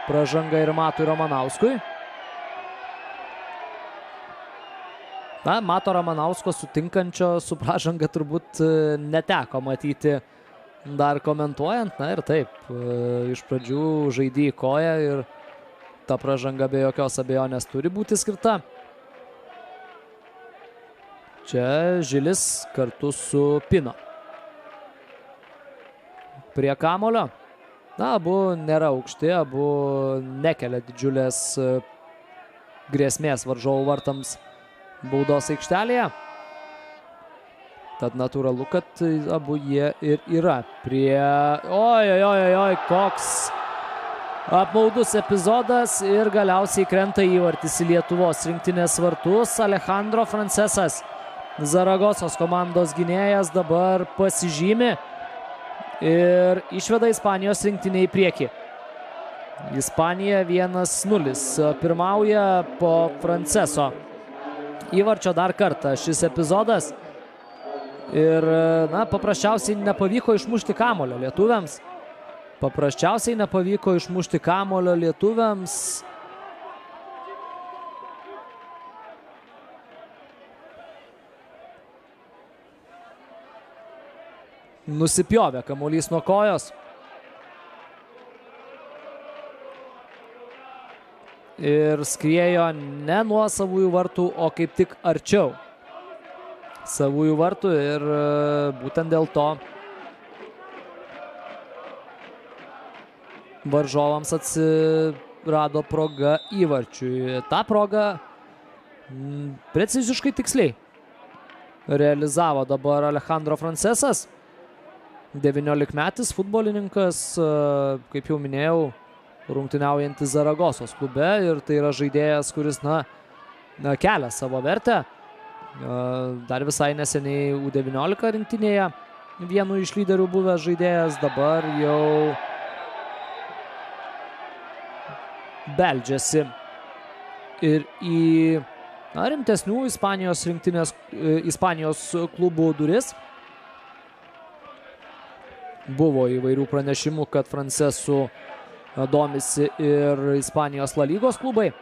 pražanga ir Matui Ramanauskui. Na, Mato Ramanausko sutinkančio su pražanga turbūt neteko matyti dar komentuojant. Na ir taip, iš pradžių žaidė į koją ir ta pražanga be jokios abejonės turi būti skirta. Čia Žilis kartu su Pino. Prie kamulio. Na, abu nėra aukšti, abu nekelia didžiulės grėsmės varžovų vartams baudos aikštelėje. Tad natūralu, kad abu jie ir yra prie... Oi, koks apmaudus epizodas ir galiausiai krenta įvartis į Lietuvos rinktinės vartus. Alejandro Francesas, Zaragosos komandos gynėjas, dabar pasižymi ir išveda Ispanijos rinktinę į priekį. Ispanija 1-0 pirmauja po Franceso įvarčio dar kartą šis epizodas. Ir, na, paprasčiausiai nepavyko išmušti kamuolio lietuviams. Paprasčiausiai nepavyko išmušti kamuolio lietuviams. Nusipjovė kamuolys nuo kojos. Ir skriejo ne nuo savųjų vartų, o kaip tik arčiau savųjų vartų. Ir būtent dėl to varžovams atsirado proga įvarčiui. Ta proga preciziškai tiksliai realizavo dabar Alejandro Francesas. 19-metis futbolininkas, kaip jau minėjau, rungtyniaujantis Zaragosos klube, ir tai yra žaidėjas, kuris kelia savo vertę. Dar visai neseniai U19 rinktinėje vienu iš lyderių buvęs žaidėjas, dabar jau beldžiasi ir į rimtesnių Ispanijos klubų duris. Buvo įvairių pranešimų, kad Francesų domisi ir Ispanijos La Lygos klubai.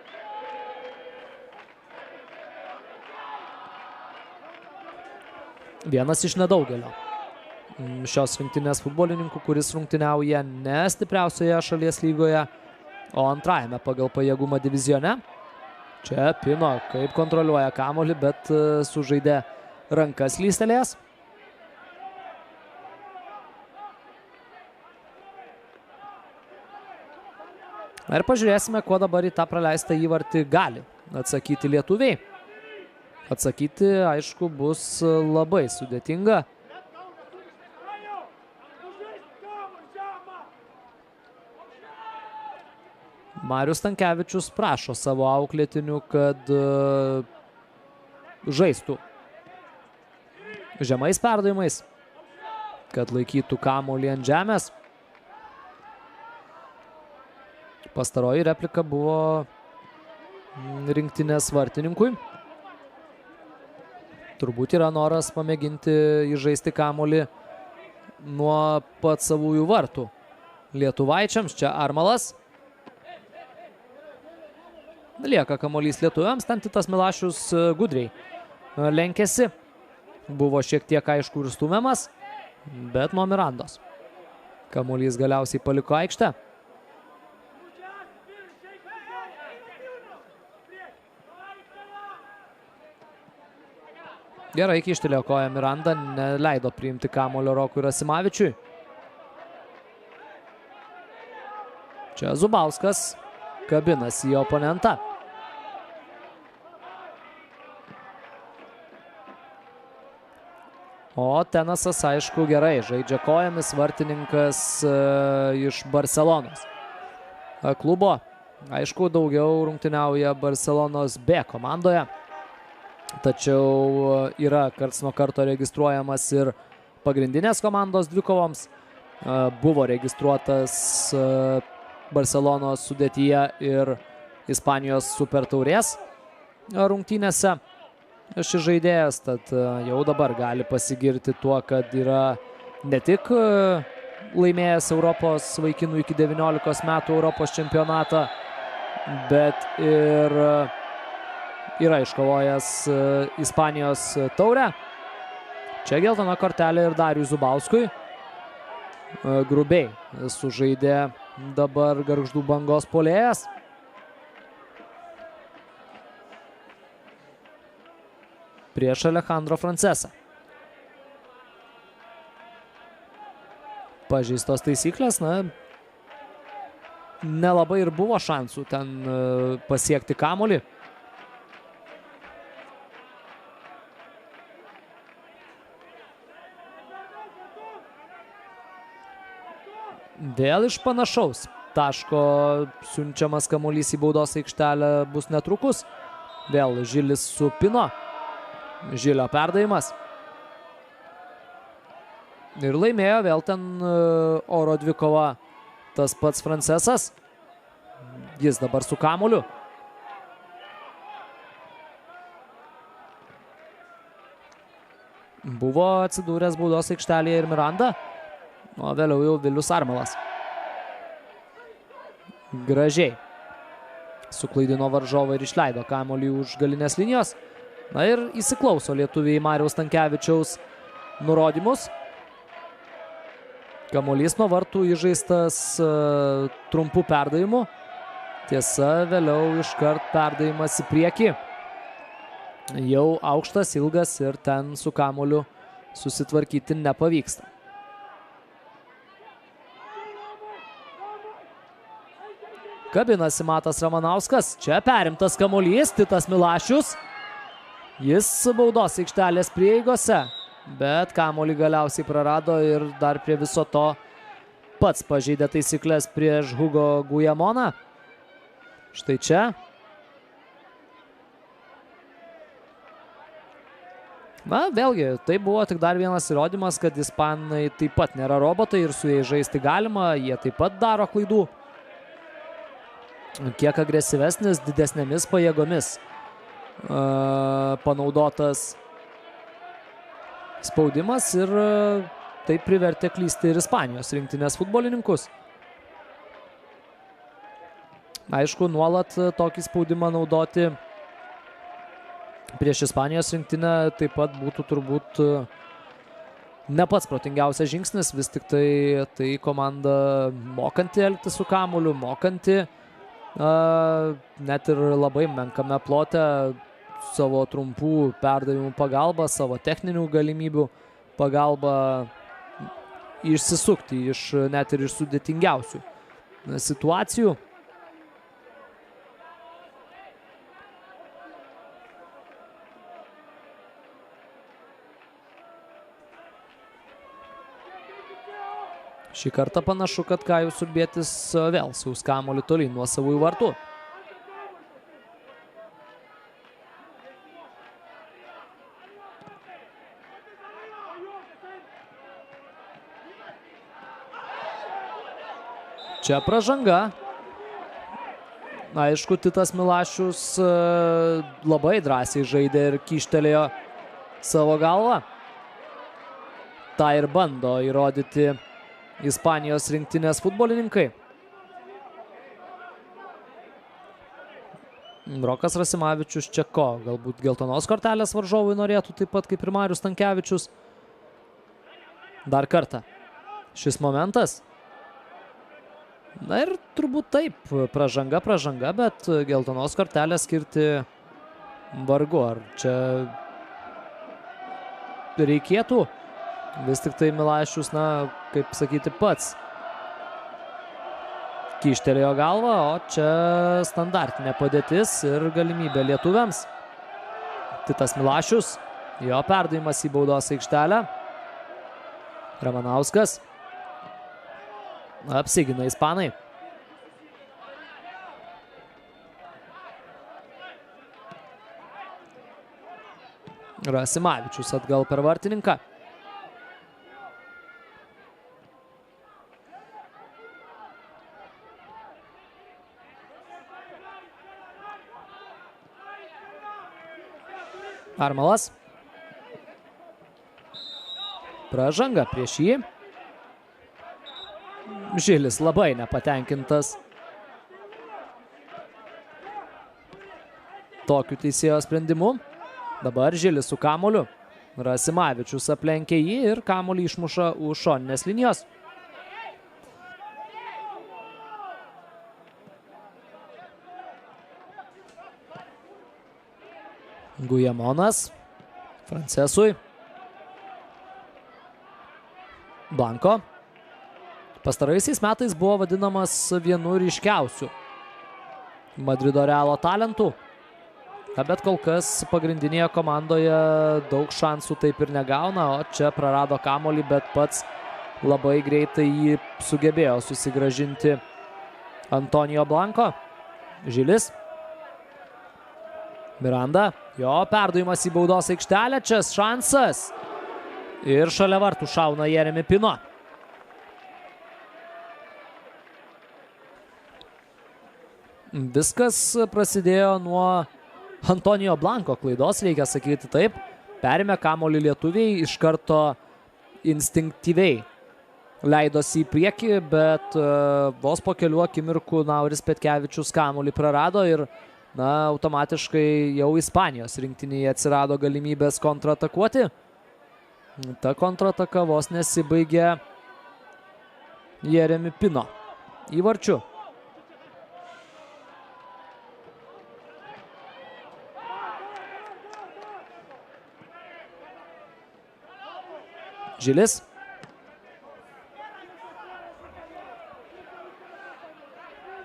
Vienas iš nedaugelio šios rinktinės futbolininkų, kuris rungtyniauja ne stipriausioje šalies lygoje, o antrajame pagal pajėgumą divizione. Čia Pino kaip kontroliuoja kamuolį, bet sužaidė rankas lystelės. Ir pažiūrėsime, kuo dabar į tą praleistą įvartį gali atsakyti lietuviai. Atsakyti, aišku, bus labai sudėtinga. Marius Stankevičius prašo savo auklėtinių, kad žaistų žemais perdavimais, kad laikytų kamuolį ant žemės. Pastaroji replika buvo rinktinės vartininkui. Turbūt yra noras pamėginti įžaisti kamuolį nuo pat savųjų vartų. Lietuvaičiams čia Armalas. Lieka kamuolys lietuviams, ten Titas Milašius gudriai lenkėsi. Buvo šiek tiek aišku ir stumiamas, bet nuo Mirandos. Kamuolys galiausiai paliko aikštę. Gerai kyštelėjo koją Miranda, neleido priimti kamuolio Rokui Rasimavičiui. Čia Zubauskas kabinasi į oponentą. O Tenasas, aišku, gerai žaidžia kojomis, vartininkas iš Barcelonos klubo. Aišku, daugiau rungtyniauja Barcelonos B komandoje. Tačiau yra karts nuo karto registruojamas ir pagrindinės komandos dvikovoms. Buvo registruotas Barcelonos sudėtyje ir Ispanijos Super Taurės rungtynėse šis žaidėjas, tad jau dabar gali pasigirti tuo, kad yra ne tik laimėjęs Europos vaikinų iki 19 metų Europos čempionatą, bet ir yra iškovojęs Ispanijos taurę. Čia geltona kortelė ir Dariui Zubauskui. Grubiai sužaidė dabar Gargždų Bangos puolėjas. Prieš Alejandro Francesą. Pažeistos taisyklės, nelabai ir buvo šansų ten pasiekti kamuolį. Vėl iš panašaus taško siunčiamas kamuolys į baudos aikštelę bus netrukus. Vėl Žilis su Pino. Žilio perdavimas. Ir laimėjo vėl ten oro dvikova tas pats Francesas. Jis dabar su kamuoliu. Buvo atsidūręs baudos aikštelėje ir Miranda. O vėliau jau Vilius Armalas. Gražiai suklaidino varžovą ir išleido kamuolį už galinės linijos. Na ir įsiklauso lietuviai Mariaus Stankevičiaus nurodymus. Kamuolys nuo vartų įžaistas trumpų perdavimų. Tiesa, vėliau iškart perdavimas į priekį. Jau aukštas, ilgas ir ten su kamuoliu susitvarkyti nepavyksta. Kabinasi Matas Ramanauskas. Čia perimtas kamuolys, Titas Milašius. Jis baudos aikštelės prieigose, bet kamuolį galiausiai prarado ir dar prie viso to pats pažeidė taisyklės prieš Hugo Gujamoną. Štai čia. Na, vėlgi, tai buvo tik dar vienas įrodymas, kad ispanai taip pat nėra robotai ir su jais žaisti galima, jie taip pat daro klaidų. Kiek agresyvesnis, didesnėmis pajėgomis panaudotas spaudimas ir tai privertė klysti ir Ispanijos rinktinės futbolininkus. Aišku, nuolat tokį spaudimą naudoti prieš Ispanijos rinktinę taip pat būtų turbūt ne pats protingiausias žingsnis, vis tik tai komanda mokanti elgtis su kamuoliu, mokanti net ir labai menkame plote savo trumpų perdavimų pagalba, savo techninių galimybių pagalba išsisukti iš net ir iš sudėtingiausių situacijų. Šį kartą panašu, kad Kajus Urbietis vėl siaus kamuolį tolyn nuo savųjų vartų. Čia pražanga. Aišku, Titas Milašius labai drąsiai žaidė ir kyštelėjo savo galvą. Ta ir bando įrodyti Ispanijos rinktinės futbolininkai. Rokas Rasimavičius čia ko? Galbūt geltonos kortelės varžovui norėtų, taip pat kaip ir Marius Stankevičius. Dar kartą. Šis momentas. Na ir turbūt taip, pražanga, bet geltonos kortelės skirti vargu. Ar čia reikėtų? Vis tik tai Milašius, na, kaip sakyti, pats kyštelėjo galvą, o čia standartinė padėtis ir galimybė lietuviams. Titas Milašius, jo perdavimas į baudos aikštelę. Ramanauskas. Apsigina ispanai. Rasimavičius atgal per vartininką. Armalas. Pražanga prieš jį. Žilis labai nepatenkintas tokiu teisėjo sprendimu. Dabar Žilis su kamuoliu. Rasimavičius aplenkia jį ir kamuolį išmuša už šoninės linijos. Gujamonas. Francesui. Blanko. Pastaraisiais metais buvo vadinamas vienu ryškiausių Madrido Realo talentų. Bet kol kas pagrindinėje komandoje daug šansų taip ir negauna, o čia prarado kamuolį, bet pats labai greitai jį sugebėjo susigrąžinti Antonijo Blanko. Žilis. Miranda. Jo perdavimas į baudos aikštelę. Čia šansas. Ir šalia vartų šauna Jeremy Pino. Viskas prasidėjo nuo Antonijo Blanko klaidos, reikia sakyti taip. Perėmė kamuolį lietuviai, iš karto instinktyviai leidosi į priekį, bet vos po kelių akimirkų Nauris Petkevičius kamuolį prarado ir automatiškai jau Ispanijos rinktinėje atsirado galimybės kontratakuoti. Ta kontrataka vos nesibaigė Jeremy Pino įvarčiu. Žilis.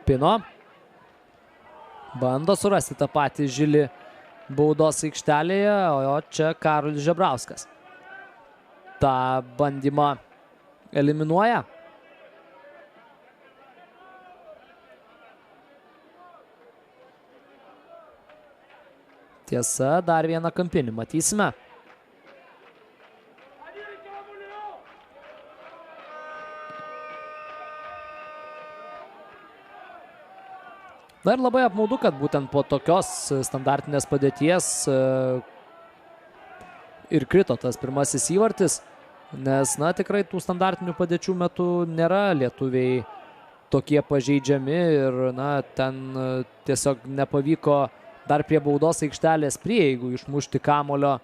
Pino. Bando surasti tą patį Žilį baudos aikštelėje, o čia Karolis Žebrauskas tą bandymą eliminuoja. Tiesa, dar vieną kampinį matysime. Na ir labai apmaudu, kad būtent po tokios standartinės padėties ir krito tas pirmasis įvartis, nes, tikrai tų standartinių padėčių metu nėra lietuviai tokie pažeidžiami ir, ten tiesiog nepavyko dar prie baudos aikštelės prieigų išmušti kamuolio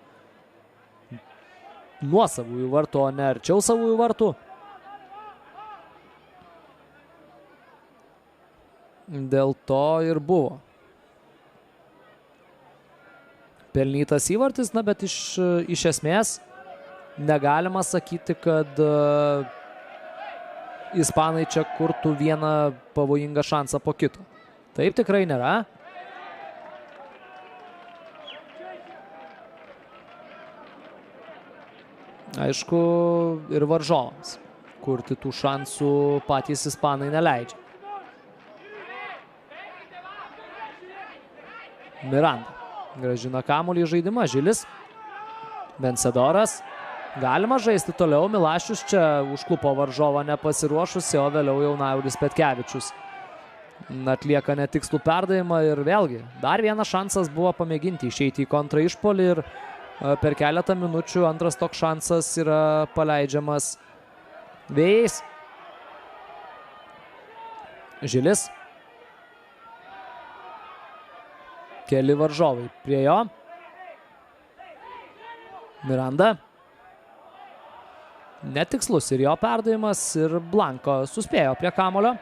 nuo savųjų vartų, o ne arčiau savųjų vartų. Dėl to ir buvo pelnytas įvartis, bet iš esmės negalima sakyti, kad ispanai čia kurtų vieną pavojingą šansą po kito. Taip tikrai nėra. Aišku, ir varžovams kurti tų šansų patys ispanai neleidžia. Miranda grąžina kamuolį į žaidimą. Žilis. Vencedoras. Galima žaisti toliau. Milašius čia užklupo varžovą nepasiruošusi, o vėliau jau Nauris Petkevičius atlieka netikslų perdavimą ir vėlgi dar vienas šansas buvo pamėginti išeiti į kontraišpuolį ir per keletą minučių. Antras toks šansas yra paleidžiamas vėjais. Žilis. Keli varžovai prie jo. Miranda. Netikslus ir jo perdavimas, ir Blanko suspėjo prie kamulio.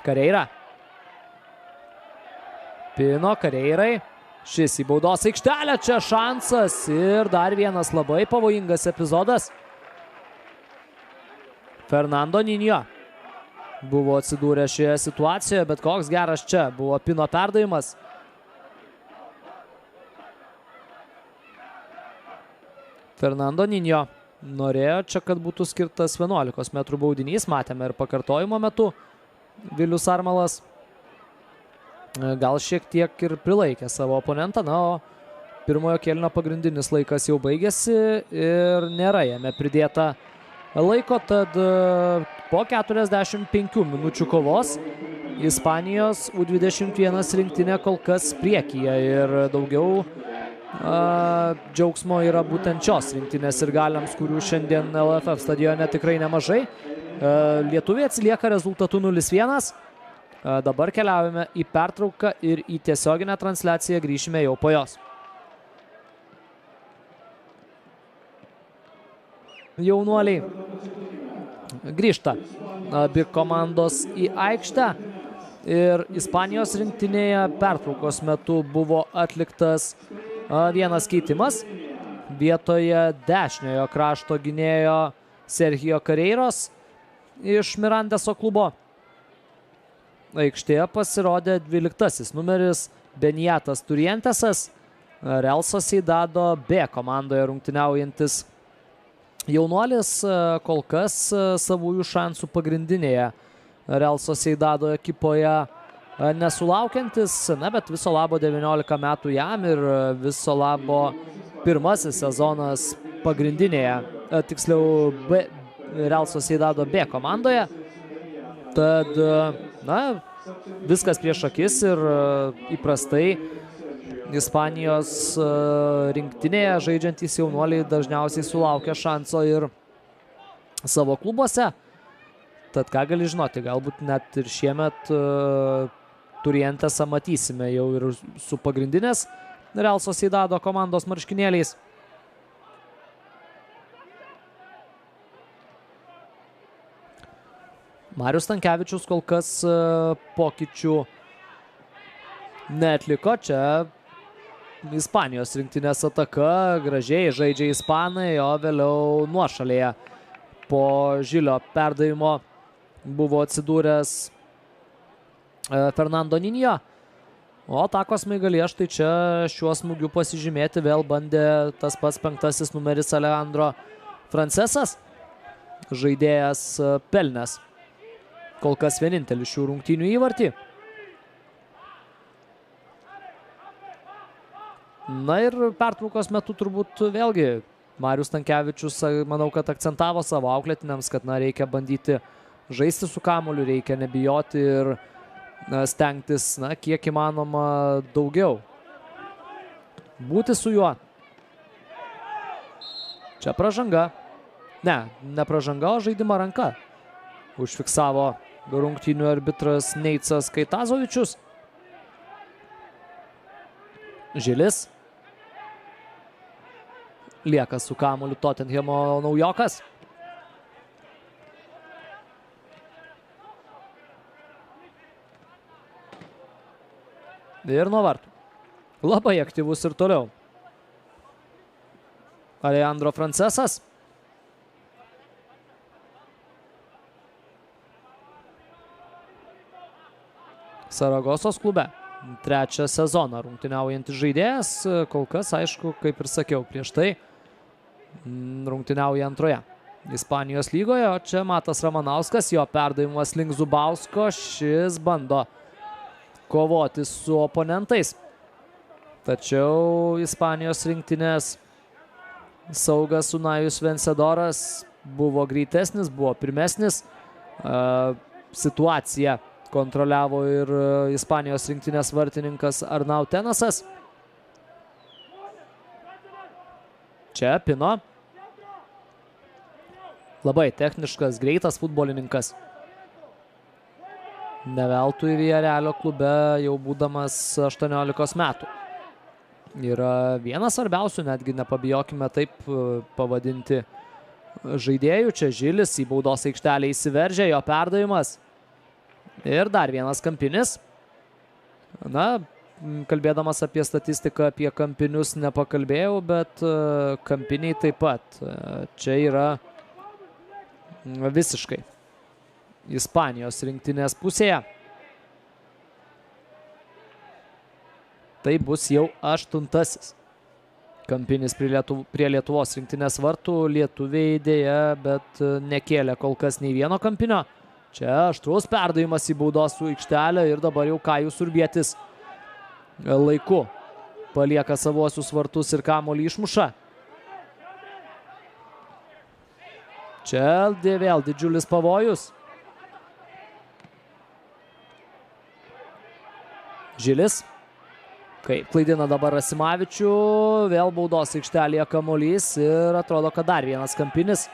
Kareira. Pino Kareirai. Šis į baudos aikštelę, čia šansas ir dar vienas labai pavojingas epizodas. Fernando Ninio buvo atsidūrę šioje situacijoje, bet koks geras čia buvo Pino perdavimas. Fernando Ninio norėjo čia, kad būtų skirtas 11 metrų baudinys. Matėme ir pakartojimo metu. Vilius Armalas gal šiek tiek ir prilaikė savo oponentą. Na, o pirmojo kėlinio pagrindinis laikas jau baigėsi ir nėra jame pridėta laiko. Tad po 45 minučių kovos Ispanijos U21 rinktinė kol kas priekyje ir daugiau džiaugsmo yra būtent šios rinktinės ir galiams, kurių šiandien LFF stadione tikrai nemažai. Lietuviai atsilieka rezultatu 0-1. Dabar keliaujame į pertrauką ir į tiesioginę transliaciją grįšime jau po jos. Jaunuoliai grįžta abi komandos į aikštę ir Ispanijos rinktinėje pertraukos metu buvo atliktas vienas keitimas. Vietoje dešiniojo krašto gynėjo Sergio Kareiros iš Mirandeso klubo aikštėje pasirodė 12 numeris Benjatas Turientesas, Real Sociedado B komandoje rungtyniaujantis jaunuolis, kol kas savųjų šansų pagrindinėje Real Sociedado ekipoje nesulaukiantis, na, bet viso labo 19 metų jam ir viso labo pirmasis sezonas pagrindinėje, tiksliau Real Sociedado B komandoje. Tad, na, viskas prieš akis ir įprastai Ispanijos rinktinėje žaidžiantys jaunuoliai dažniausiai sulaukia šanso ir savo klubuose. Tad ką gali žinoti, galbūt net ir šiemet Turientesą matysime jau ir su pagrindinės Real Sociedado komandos marškinėliais. Marius Stankevičius kol kas pokyčių neatliko. Čia Ispanijos rinktinės ataka, gražiai žaidžia ispanai, o vėliau nuošalėje po Žilio perdavimo buvo atsidūręs Fernando Ninio. O atakos smaigalyje štai čia šiuo smūgiu pasižymėti vėl bandė tas pats 5 numeris Alejandro Francesas. Žaidėjas pelnęs kol kas vienintelį šių rungtynių įvartį. Na ir pertraukos metu turbūt vėlgi Marius Stankevičius, manau, kad akcentavo savo auklėtiniams, kad reikia bandyti žaisti su kamuoliu, reikia nebijoti ir stengtis, kiek įmanoma daugiau būti su juo. Čia pražanga. Ne pražanga, o žaidimą ranka užfiksavo rungtynių arbitras Neicas Kaitazovičius. Žilis lieka su kamuoliu Tottenhamo naujokas. Ir nuo vartų. Labai aktyvus ir toliau Alejandro Francesas. Saragosos klube. Trečią sezoną rungtyniaujantis žaidėjas. Kol kas, aišku, kaip ir sakiau prieš tai, rungtyniauja antroje Ispanijos lygoje. O čia Matas Ramanauskas, jo perdavimas link Zubausko. Šis bando kovoti su oponentais. Tačiau Ispanijos rinktinės saugas Unajus Vencedoras buvo greitesnis, buvo pirmesnis. Situaciją kontroliavo ir Ispanijos rinktinės vartininkas Arnau Tenasas. Čia Pino. Labai techniškas, greitas futbolininkas. Ne veltui Villarrealio klube jau būdamas 18 metų. Yra vienas svarbiausių, netgi nepabijokime taip pavadinti žaidėjų. Čia Žilis į baudos aikštelę įsiveržė, jo perdavimas. Ir dar vienas kampinis. Na, kalbėdamas apie statistiką, apie kampinius nepakalbėjau, bet kampiniai taip pat. Čia yra visiškai Ispanijos rinktinės pusėje. Tai bus jau 8. kampinis prie Lietuvos rinktinės vartų. Lietuviai dėja, bet nekėlė kol kas nei vieno kampinio. Čia aštrus perdavimas į baudos aikštelę ir dabar jau Kajus Urbietis laiku palieka savuosius vartus ir kamuolį išmuša. Čia vėl didžiulis pavojus. Žilis. Kaip klaidina dabar Rasimavičių. Vėl baudos aikštelėje kamuolys ir atrodo, kad dar vienas kampinis.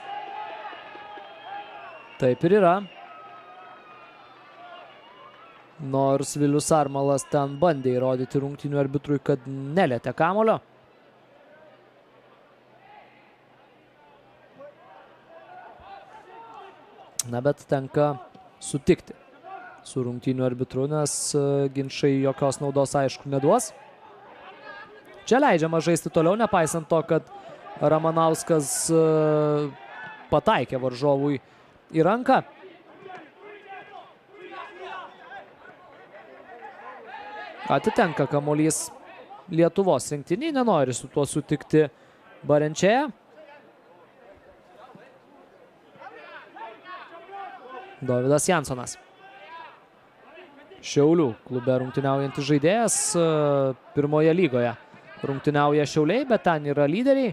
Taip ir yra. Nors Vilius Armalas ten bandė įrodyti rungtynių arbitrui, kad nelietė kamuolio. Na, bet tenka sutikti su rungtynių arbitru, nes ginčai jokios naudos aišku neduos. Čia leidžiama žaisti toliau, nepaisant to, kad Ramanauskas pataikė varžovui į ranką. Atitenka kamuolys Lietuvos rinktinei, nenori su tuo sutikti Barenčėje. Dovydas Jansonas. Šiaulių klube rungtyniaujantis žaidėjas, pirmoje lygoje rungtyniauja Šiauliai, bet ten yra lyderiai.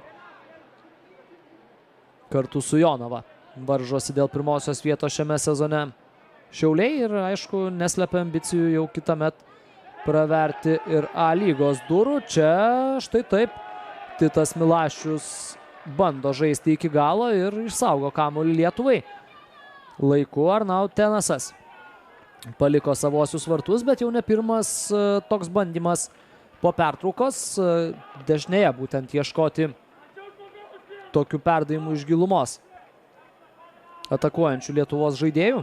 Kartu su Jonava varžosi dėl pirmosios vietos šiame sezone Šiauliai ir aišku neslepia ambicijų jau kitąmet praverti ir A lygos durų. Čia štai taip Titas Milašius bando žaisti iki galo ir išsaugo kamuolį Lietuvai. Laiku Arnaud Tenasas paliko savosius vartus, bet jau ne pirmas toks bandymas po pertraukos. Dešinėje būtent ieškoti tokių perdavimų iš gilumos atakuojančių Lietuvos žaidėjų.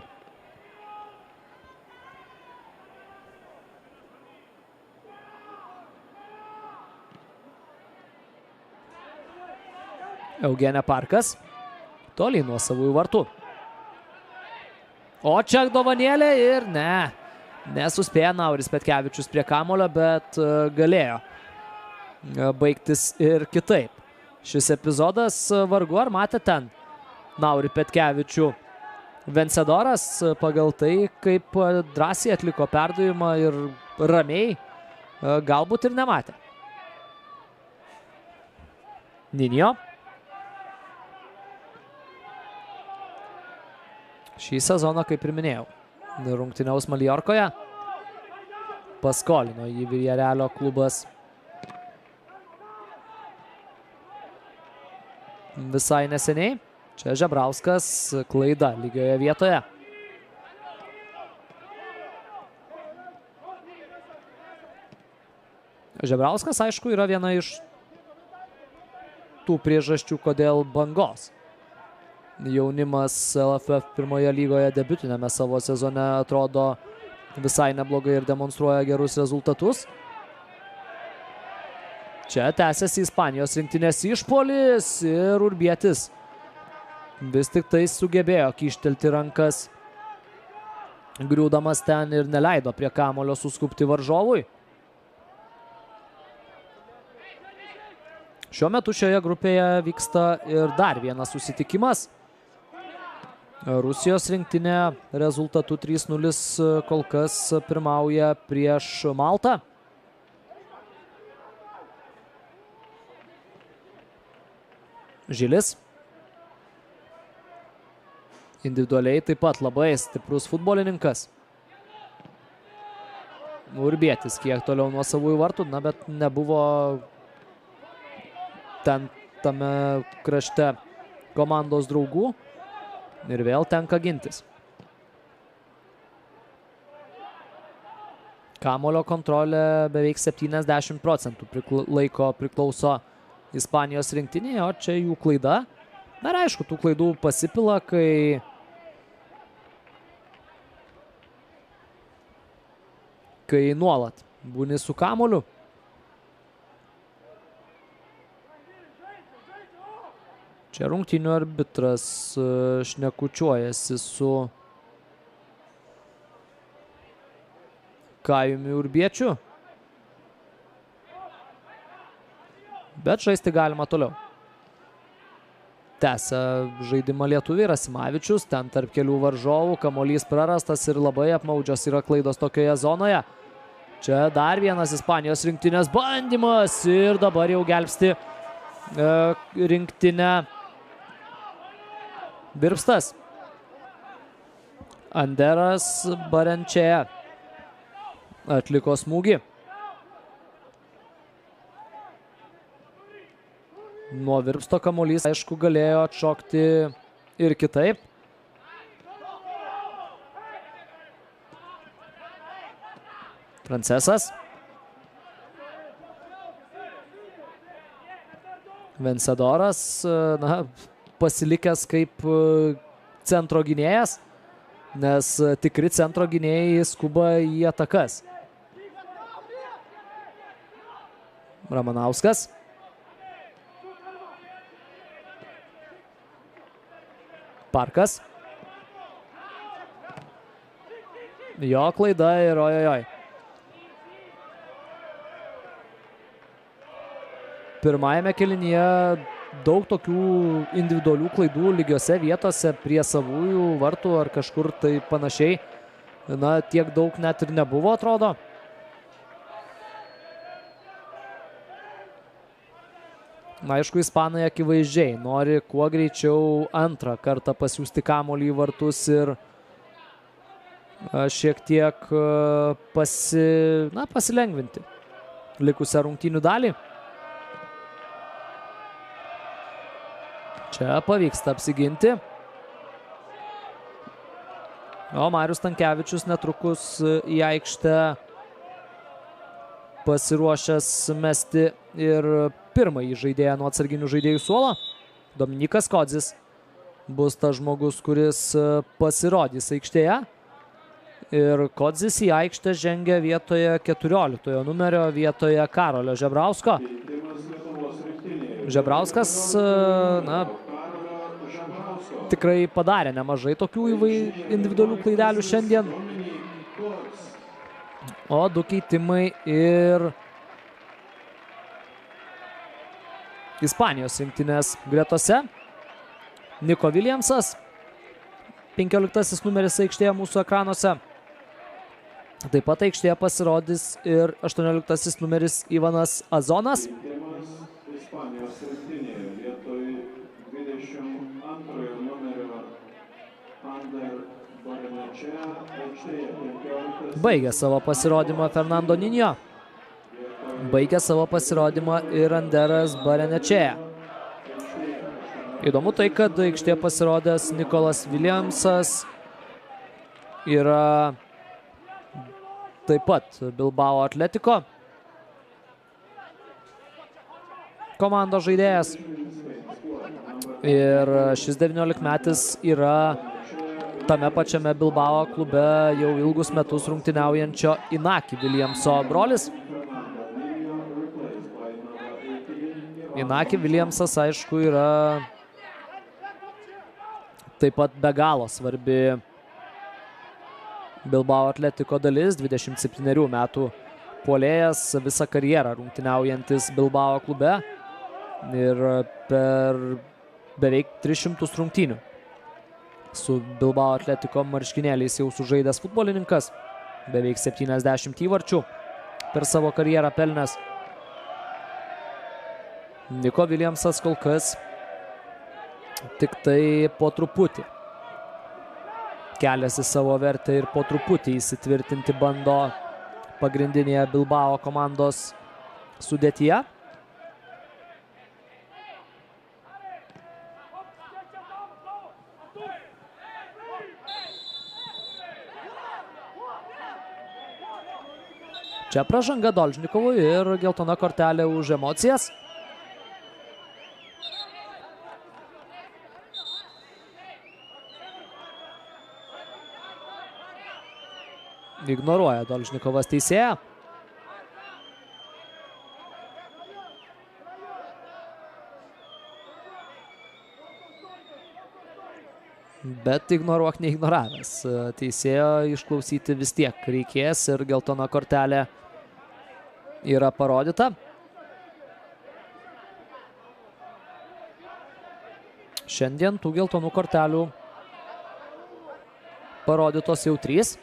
Eugenė Parkas toliai nuo savųjų vartų. O čia dovanėlė ir nesuspėjo Nauris Petkevičius prie kamulio, bet galėjo baigtis ir kitaip. Šis epizodas vargu ar matė ten Naurį Petkevičių Vencedoras pagal tai, kaip drąsiai atliko perdavimą ir ramiai galbūt ir nematė. Ninio. Šį sezoną, kaip ir minėjau, rungtyniaus Maljorkoje. Paskolino jį Villarrealio klubas visai neseniai. Čia Žebrauskas, klaida lygioje vietoje. Žebrauskas, aišku, yra viena iš tų priežasčių, kodėl Bangos jaunimas LFF pirmoje lygoje debiutinėme savo sezone atrodo visai neblogai ir demonstruoja gerus rezultatus. Čia tęsiasi Ispanijos rinktinės išpuolis ir Urbietis vis tik tai sugebėjo kyštelti rankas, griūdamas ten ir neleido prie kamulio suskubti varžovui. Šiuo metu šioje grupėje vyksta ir dar vienas susitikimas. Rusijos rinktinė rezultatu 3-0 kol kas pirmauja prieš Maltą. Žilis. Individualiai taip pat labai stiprus futbolininkas. Urbietis kiek toliau nuo savųjų vartų, bet nebuvo ten tame krašte komandos draugų. Ir vėl tenka gintis. Kamulio kontrolė beveik 70% laiko priklauso Ispanijos rinktinėje, o čia jų klaida. Na ir aišku, tų klaidų pasipila, kai nuolat būni su kamuliu. Čia rungtynių arbitras šnekučiuojasi su Kajumi Urbiečiu. Bet žaisti galima toliau. Tęsia žaidimą lietuviai Rasimavičius, ten tarp kelių varžovų, kamuolys prarastas ir labai apmaudžios yra klaidos tokioje zonoje. Čia dar vienas Ispanijos rinktinės bandymas ir dabar jau gelbsti rinktinę Virpstas. Anderas Barenčėja atliko smūgį. Nuo Virpsto kamuolys, aišku, galėjo atšokti ir kitaip. Francesas. Vencedoras, na, pasilikęs kaip centro gynėjas, nes tikri centro gynėjai skuba į atakas. Ramanauskas. Parkas. Jo klaida ir ojojoj. Pirmajame kėlinyje daug tokių individualių klaidų lygiose vietose prie savųjų vartų ar kažkur tai panašiai. Na, tiek daug net ir nebuvo, atrodo. Na, aišku, ispanai akivaizdžiai nori kuo greičiau antrą kartą pasiųsti kamuolį į vartus ir šiek tiek pasilengvinti likusią rungtynių dalį. Čia pavyksta apsiginti. O Marius Stankevičius netrukus į aikštę pasiruošęs mesti ir pirmąjį žaidėją nuo atsarginių žaidėjų suolo. Dominikas Kodzis bus tas žmogus, kuris pasirodys aikštėje. Ir Kodzis į aikštę žengia vietoje 14 numerio, vietoje Karolio Žebrausko. Žebrauskas, na, tikrai padarė nemažai tokių individualių klaidelių šiandien. O du keitimai ir Ispanijos rinktinės gretose. Niko Williamsas, 15 numeris aikštėje mūsų ekranuose. Taip pat aikštėje pasirodys ir 18 numeris Ivanas Azonas. Ispanijos rinktinėje vietoj 22 numerio Ander Barenečėja aikštėje 15. Baigė savo pasirodymą Fernando Ninio. Baigė savo pasirodymą ir Anderas Barenečėja. Įdomu tai, kad aikštėje pasirodęs Nikolas Williamsas yra taip pat Bilbao Atletico komandos žaidėjas. Ir šis 19-metis yra tame pačiame Bilbao klube jau ilgus metus rungtyniaujančio Inaki Williamso brolis. Inaki Williamsas, aišku, yra taip pat be galo svarbi Bilbao Atletico dalis, 27 metų puolėjas, visą karjerą rungtyniaujantis Bilbao klube ir per beveik 300 rungtynių su Bilbao Atletico marškinėliais jau sužaidęs futbolininkas, beveik 70 įvarčių per savo karjerą pelnęs. Niko Williamsas kol kas tik tai po truputį keliasi savo vertę ir po truputį įsitvirtinti bando pagrindinėje Bilbao komandos sudėtyje. Čia pražanga Dolžnikovui ir geltona kortelė už emocijas. Ignoruoja Dolžnikovas teisėją. Bet ignoruok neignoravęs. Teisėjo išklausyti vis tiek reikės ir geltona kortelė yra parodyta. Šiandien tų geltonų kortelių parodytos jau 3.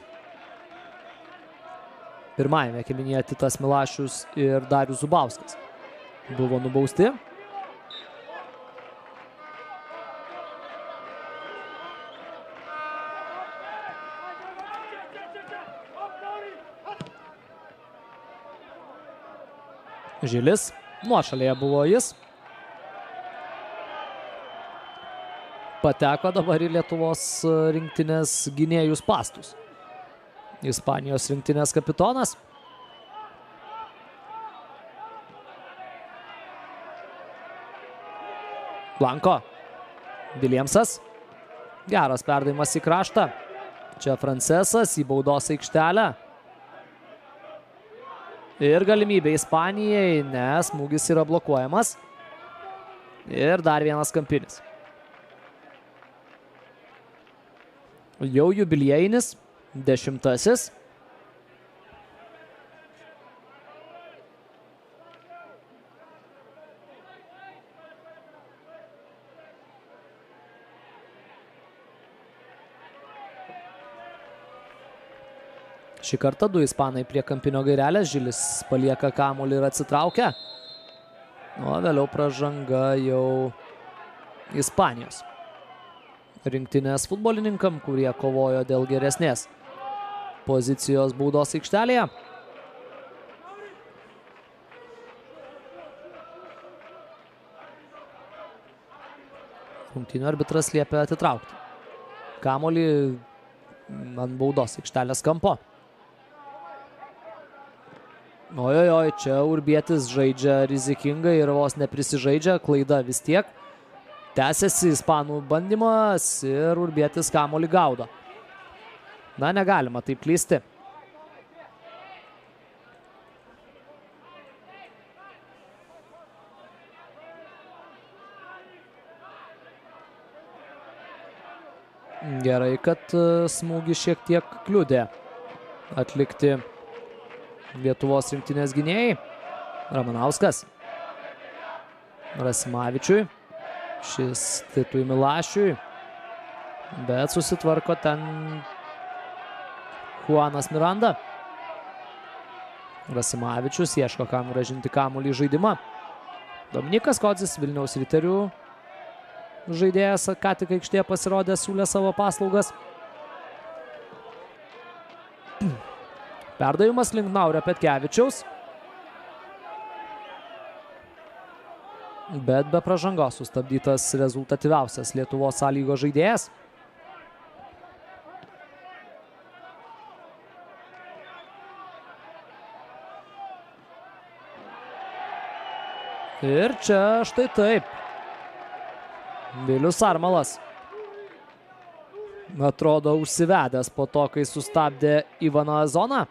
Pirmajame kėlinyje Titas Milašius ir Darius Zubauskas buvo nubausti. Žilis, nuošalėje buvo jis. Pateko dabar į Lietuvos rinktinės gynėjų spąstus. Ispanijos rinktinės kapitonas. Blanko. Williamsas. Geras perdavimas į kraštą. Čia Francesas į baudos aikštelę. Ir galimybė Ispanijai, nes smūgis yra blokuojamas. Ir dar vienas kampinis. Jau jubiliejinis, 10. Šį kartą 2 ispanai prie kampinio gairelės. Žilis palieka kamuolį ir atsitraukia. O vėliau pražanga jau Ispanijos rinktinės futbolininkam, kurie kovojo dėl geresnės pozicijos baudos aikštelėje. Rungtynių arbitras liepia atitraukti kamuolį ant baudos aikštelės kampo. Ojojoj, čia Urbietis žaidžia rizikingai ir vos neprisižaidžia, klaida vis tiek. Tęsiasi ispanų bandymas ir Urbietis kamuolį gaudo. Na, negalima taip klysti. Gerai, kad smūgį šiek tiek kliudė atlikti Lietuvos rinktinės gynėjai. Ramanauskas. Rasimavičiui. Šis Titui Milašiui. Bet susitvarko ten Juanas Miranda. Rasimavičius ieško kam grąžinti kamuolį į žaidimą. Dominikas Kodzis, Vilniaus Riterių žaidėjas, ką tik aikštėje pasirodė, siūlė savo paslaugas. Perdavimas link Naurio Petkevičiaus. Bet be pražangos sustabdytas rezultatyviausias Lietuvos A lygos žaidėjas. Ir čia štai taip. Vilius Armalas atrodo užsivedęs po to, kai sustabdė Ivaną Azoną.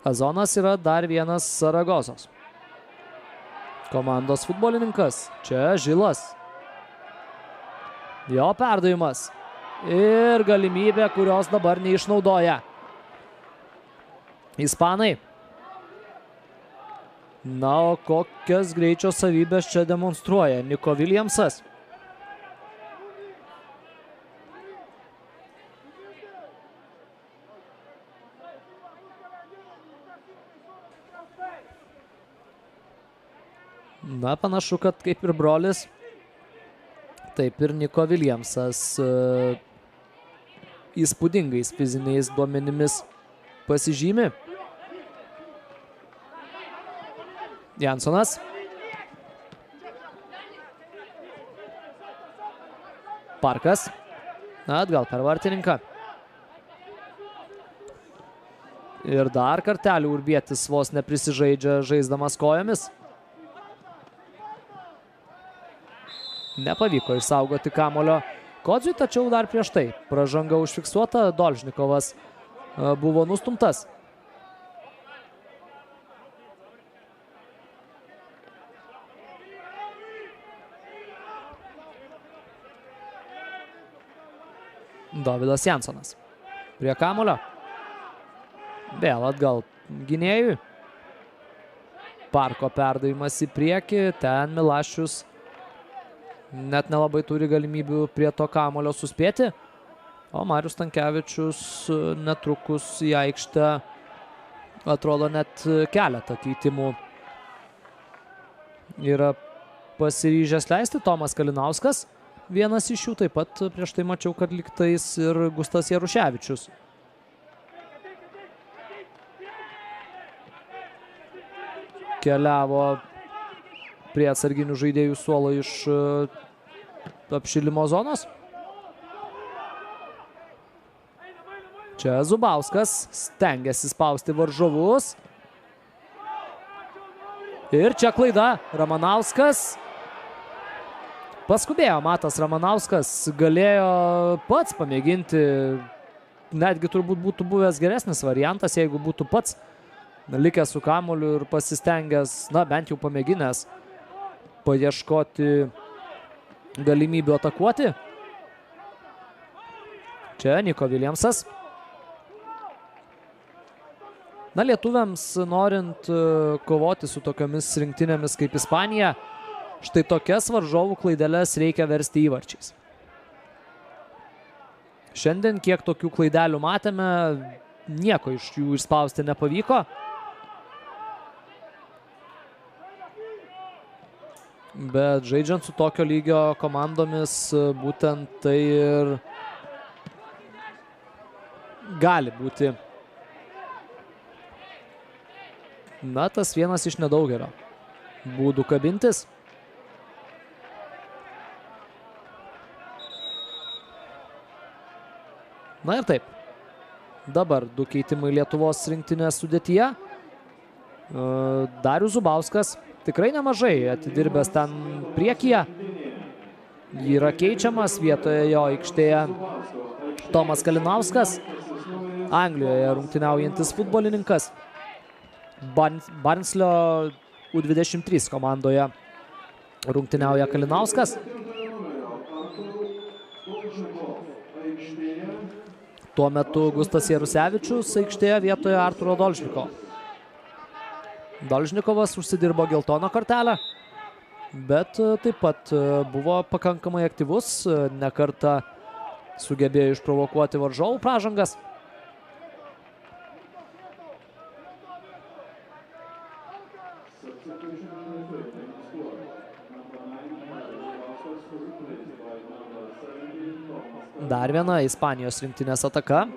Azonas yra dar vienas Saragozos komandos futbolininkas. Čia Žilas. Jo perdavimas. Ir galimybė, kurios dabar neišnaudoja ispanai. Na, o kokias greičio savybės čia demonstruoja Niko Williamsas. Na, panašu, kad kaip ir brolis, taip ir Niko Williamsas įspūdingais fiziniais duomenimis pasižymi. Jansonas. Parkas. Atgal per vartininką. Ir dar kartelį Urbietis vos neprisižaidžia žaisdamas kojomis. Nepavyko išsaugoti kamuolio Kodziui, tačiau dar prieš tai pražanga užfiksuota, Dolžnikovas buvo nustumtas. Dovydas Jansonas prie kamuolio. Vėl atgal gynėjui. Parko perdavimas į priekį. Ten Milašius net nelabai turi galimybių prie to kamuolio suspėti. O Marius Stankevičius netrukus į aikštę atrodo net keletą keitimų yra pasiryžęs leisti. Tomas Kalinauskas vienas iš jų, taip pat prieš tai mačiau, kad lygtais ir Gustas Jaruševičius. Keliavo prie atsarginių žaidėjų suolo iš apšilimo zonos. Čia Zubauskas stengiasi spausti varžovus. Ir čia klaida. Ramanauskas. Paskubėjo Matas Ramanauskas. Galėjo pats pamėginti. Netgi turbūt būtų buvęs geresnis variantas, jeigu būtų pats likęs su kamuoliu ir pasistengęs, na bent jau pamėginęs paieškoti galimybių atakuoti. Čia Niko Viljamsas. Na, lietuviams norint kovoti su tokiamis rinktinėmis kaip Ispanija, štai tokias varžovų klaideles reikia versti įvarčiais. Šiandien kiek tokių klaidelių matėme, nieko iš jų išspausti nepavyko. Bet žaidžiant su tokio lygio komandomis, būtent tai ir gali būti, na, tas vienas iš nedaugelio būdų kabintis. Na ir taip, dabar du keitimai Lietuvos rinktinės sudėtyje. Darius Zubauskas tikrai nemažai atidirbęs ten priekyje. Yra keičiamas, vietoje jo aikštėje Tomas Kalinauskas, Anglijoje rungtyniaujantis futbolininkas. Barnslio U23 komandoje rungtyniauja Kalinauskas. Tuo metu Gustas Jarusevičius aikštėje vietoje Arturo Dolžnikovo. Dolžnikovas užsidirbo geltoną kortelę, bet taip pat buvo pakankamai aktyvus, ne kartą sugebėjo išprovokuoti varžovų pražangas. Dar viena Ispanijos rinktinės ataka.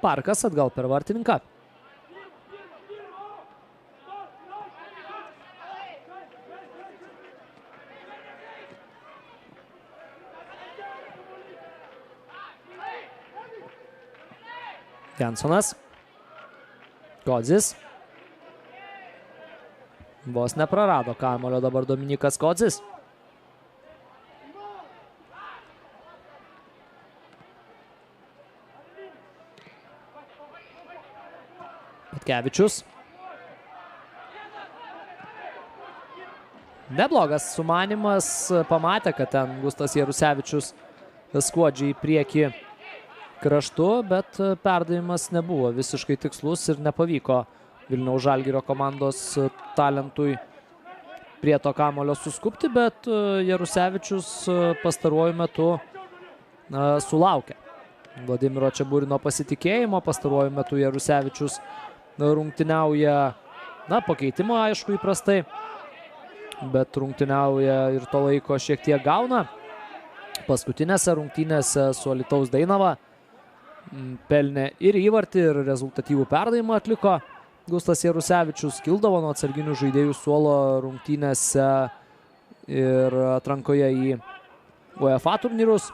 Parkas atgal per vartininką. Jansonas. Kodzis. Vos neprarado kamuolio dabar Dominikas Kodzis. Petkevičius. Neblogas sumanimas, pamatė, kad ten Gustas Jarusevičius skuodžiai į priekį kraštu, bet perdavimas nebuvo visiškai tikslus ir nepavyko Vilniaus Žalgirio komandos talentui prie to kamuolio suskubti, bet Jarusevičius pastaruoju metu sulaukė Vladimiro Čeburino pasitikėjimo. Pastaruoju metu Jarusevičius rungtyniauja, na, pakeitimo aišku įprastai, bet rungtyniauja ir to laiko šiek tiek gauna. Paskutinėse rungtynėse su Alytaus Dainava pelnė ir įvartį, ir rezultatyvų perdavimą atliko. Gustas Jarusevičius kildavo nuo atsarginių žaidėjų suolo rungtynėse ir atrankoje į UEFA turnyrus.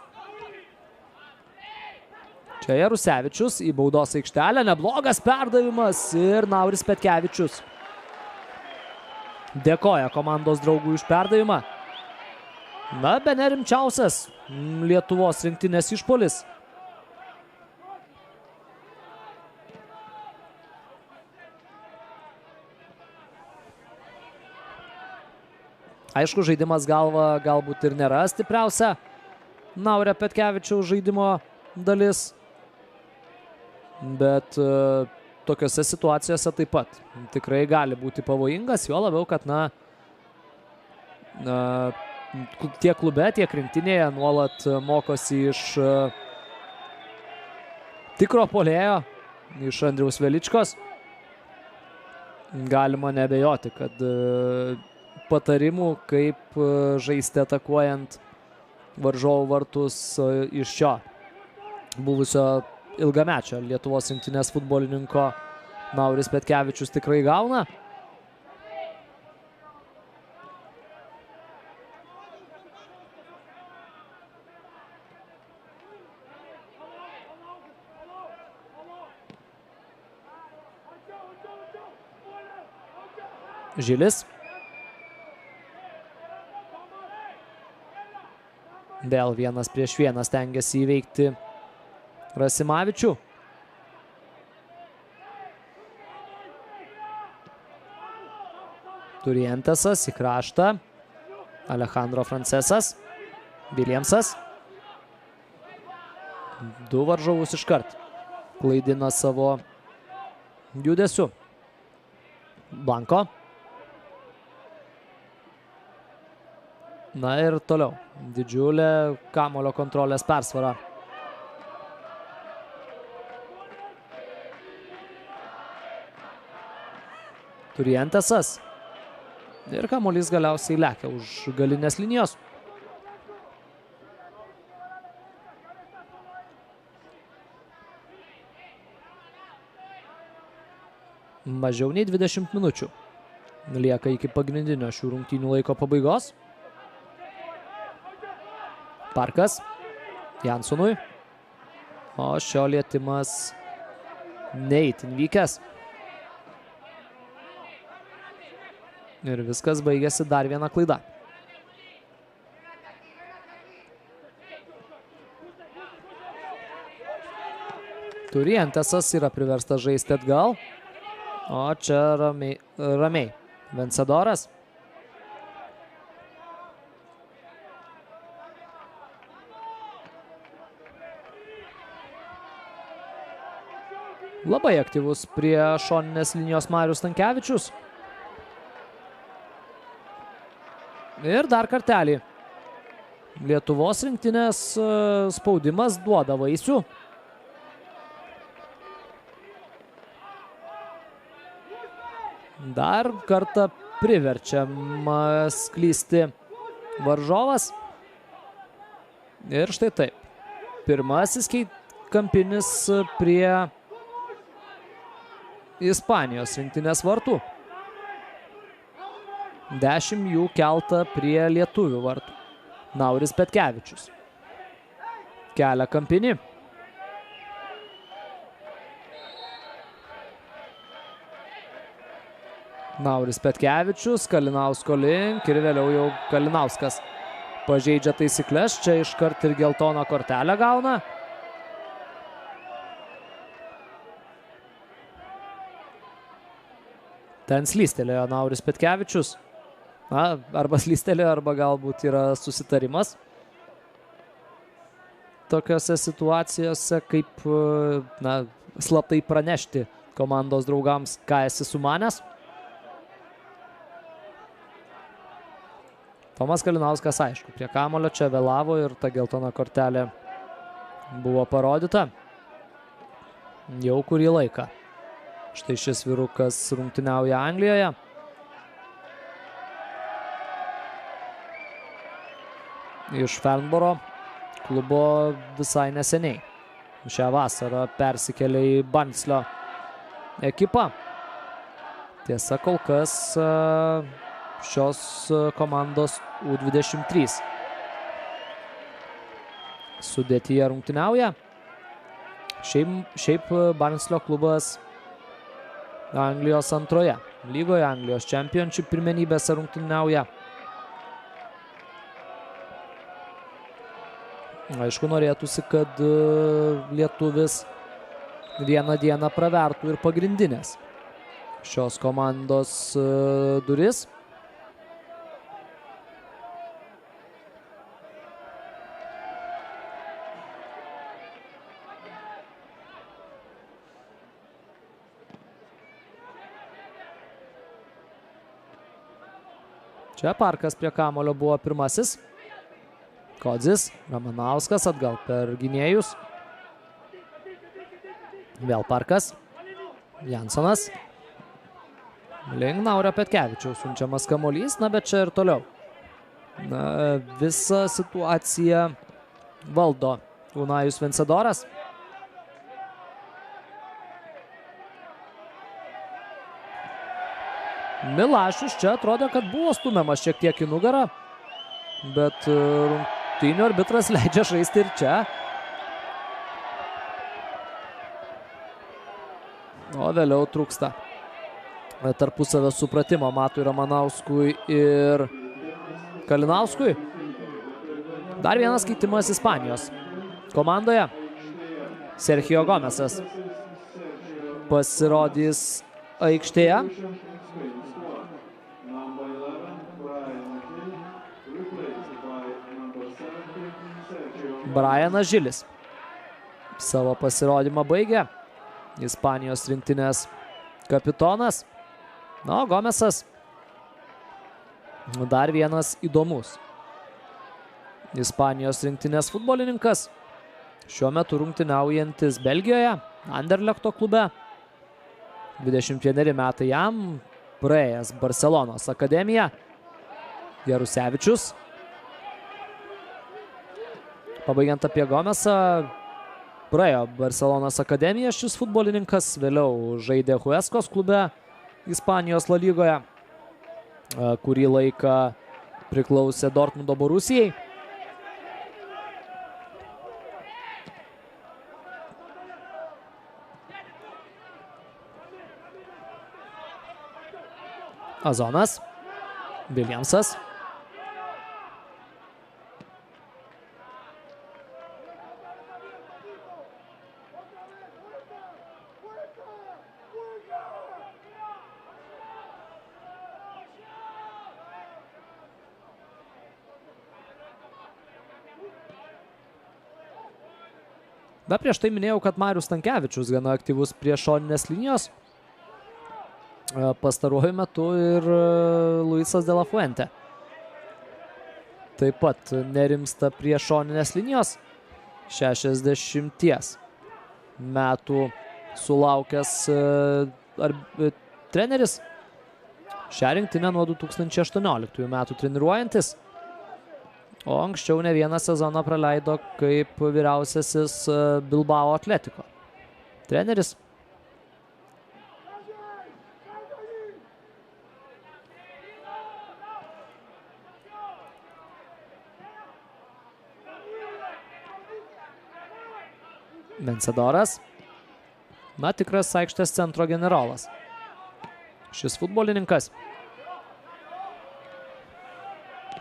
Čia Jarusevičius į baudos aikštelę, neblogas perdavimas ir Nauris Petkevičius dėkoja komandos draugui už perdavimą. Na, bene rimčiausias Lietuvos rinktinės išpuolis. Aišku, žaidimas galva galbūt ir nėra stipriausia Naurio Petkevičiaus žaidimo dalis, bet tokiose situacijose taip pat tikrai gali būti pavojingas, jo labiau, kad tiek klube, tiek rinktinėje nuolat mokosi iš tikro puolėjo, iš Andriaus Veličkos. Galima neabejoti, kad patarimų, kaip žaisti atakuojant varžovų vartus iš šio buvusio ilgamečio Lietuvos rinktinės futbolininko Nauris Petkevičius tikrai gauna. Žilis. Vėl 1-1 stengiasi įveikti Rasimavičių. Turientesas į kraštą. Alejandro Francesas. Williamsas. Du varžovus iškart klaidina savo judesiu. Blanko. Na ir toliau. Didžiulė kamuolio kontrolės persvara. Turientesas. Ir kamuolys galiausiai lekia už galinės linijos. Mažiau nei 20 minučių lieka iki pagrindinio šių rungtynių laiko pabaigos. Parkas Jansonui. O šio lietimas neįtin vykęs. Ir viskas baigėsi dar viena klaida. Turientesas yra priverstas žaisti atgal. O čia ramiai. Vencedoras. Labai aktyvus prie šoninės linijos Marius Stankevičius. Ir dar kartelį. Lietuvos rinktinės spaudimas duoda vaisių. Dar kartą priverčiamas klysti varžovas. Ir štai taip. Pirmasis kampinis prie Ispanijos rinktinės vartų. 10 jų kelta prie lietuvių vartų. Nauris Petkevičius kelia kampinį. Nauris Petkevičius, Kalinausko link ir vėliau jau Kalinauskas pažeidžia taisyklės. Čia iškart ir geltoną kortelę gauna. Ten slystelėjo Nauris Petkevičius. Na, arba slystelėjo, arba galbūt yra susitarimas. Tokiose situacijose, kaip slaptai pranešti komandos draugams, ką esi sumanęs. Tomas Kalinauskas, aišku, prie kamuolio čia vėlavo ir ta geltona kortelė buvo parodyta jau kurį laiką. Štai šis vyrukas rungtyniauja Anglijoje. Iš Farnboro klubo visai neseniai. Šią vasarą persikėlė į Barnslio ekipą. Tiesa, kol kas šios komandos U23 sudėtyje rungtyniauja. Šiaip Barnsley klubas Anglijos antroje lygoje, Anglijos Championship pirmenybėse rungtyniauja. Aišku, norėtųsi, kad lietuvis vieną dieną pravertų ir pagrindinės šios komandos duris. Čia Parkas prie kamulio buvo pirmasis. Kodzis, Ramanauskas atgal per gynėjus. Vėl Parkas. Jansonas. Link Naurio Petkevičiaus siunčiamas kamuolys, na bet čia ir toliau. Visą situaciją valdo Unajus Vencedoras. Milašius čia atrodė, kad buvo stumiamas šiek tiek į nugarą, bet rungtynių arbitras leidžia žaisti ir čia. O vėliau trūksta tarpusavio supratimo Matui Ramanauskui ir Kalinauskui. Dar vienas keitimas Ispanijos komandoje. Sergio Gomesas pasirodys aikštėje. Brianas Žilis savo pasirodymą baigė. Ispanijos rinktinės kapitonas. Na, Gomesas dar vienas įdomus Ispanijos rinktinės futbolininkas. Šiuo metu rungtyniaujantis Belgijoje, Anderlechto klube. 21 metai jam, praėjęs Barcelonos akademiją. Jarusevičius. Pabaigiant apie Gomesą, praėjo Barcelonos akademiją šis futbolininkas, vėliau žaidė Huescos klube Ispanijos La Lygoje, kurį laiką priklausė Dortmundo Borusijai. Azonas, Williamsas. Bet prieš tai minėjau, kad Marius Stankevičius gana aktyvus prie šoninės linijos. Pastaruoju metu ir Luisas de la Fuente taip pat nerimsta prie šoninės linijos. 60 metų sulaukęs treneris. Šią rinktinę nuo 2018 metų treniruojantis. O anksčiau ne vieną sezoną praleido kaip vyriausiasis Bilbao Atletico treneris. Vencedoras. Na, tikras aikštės centro generolas. Šis futbolininkas.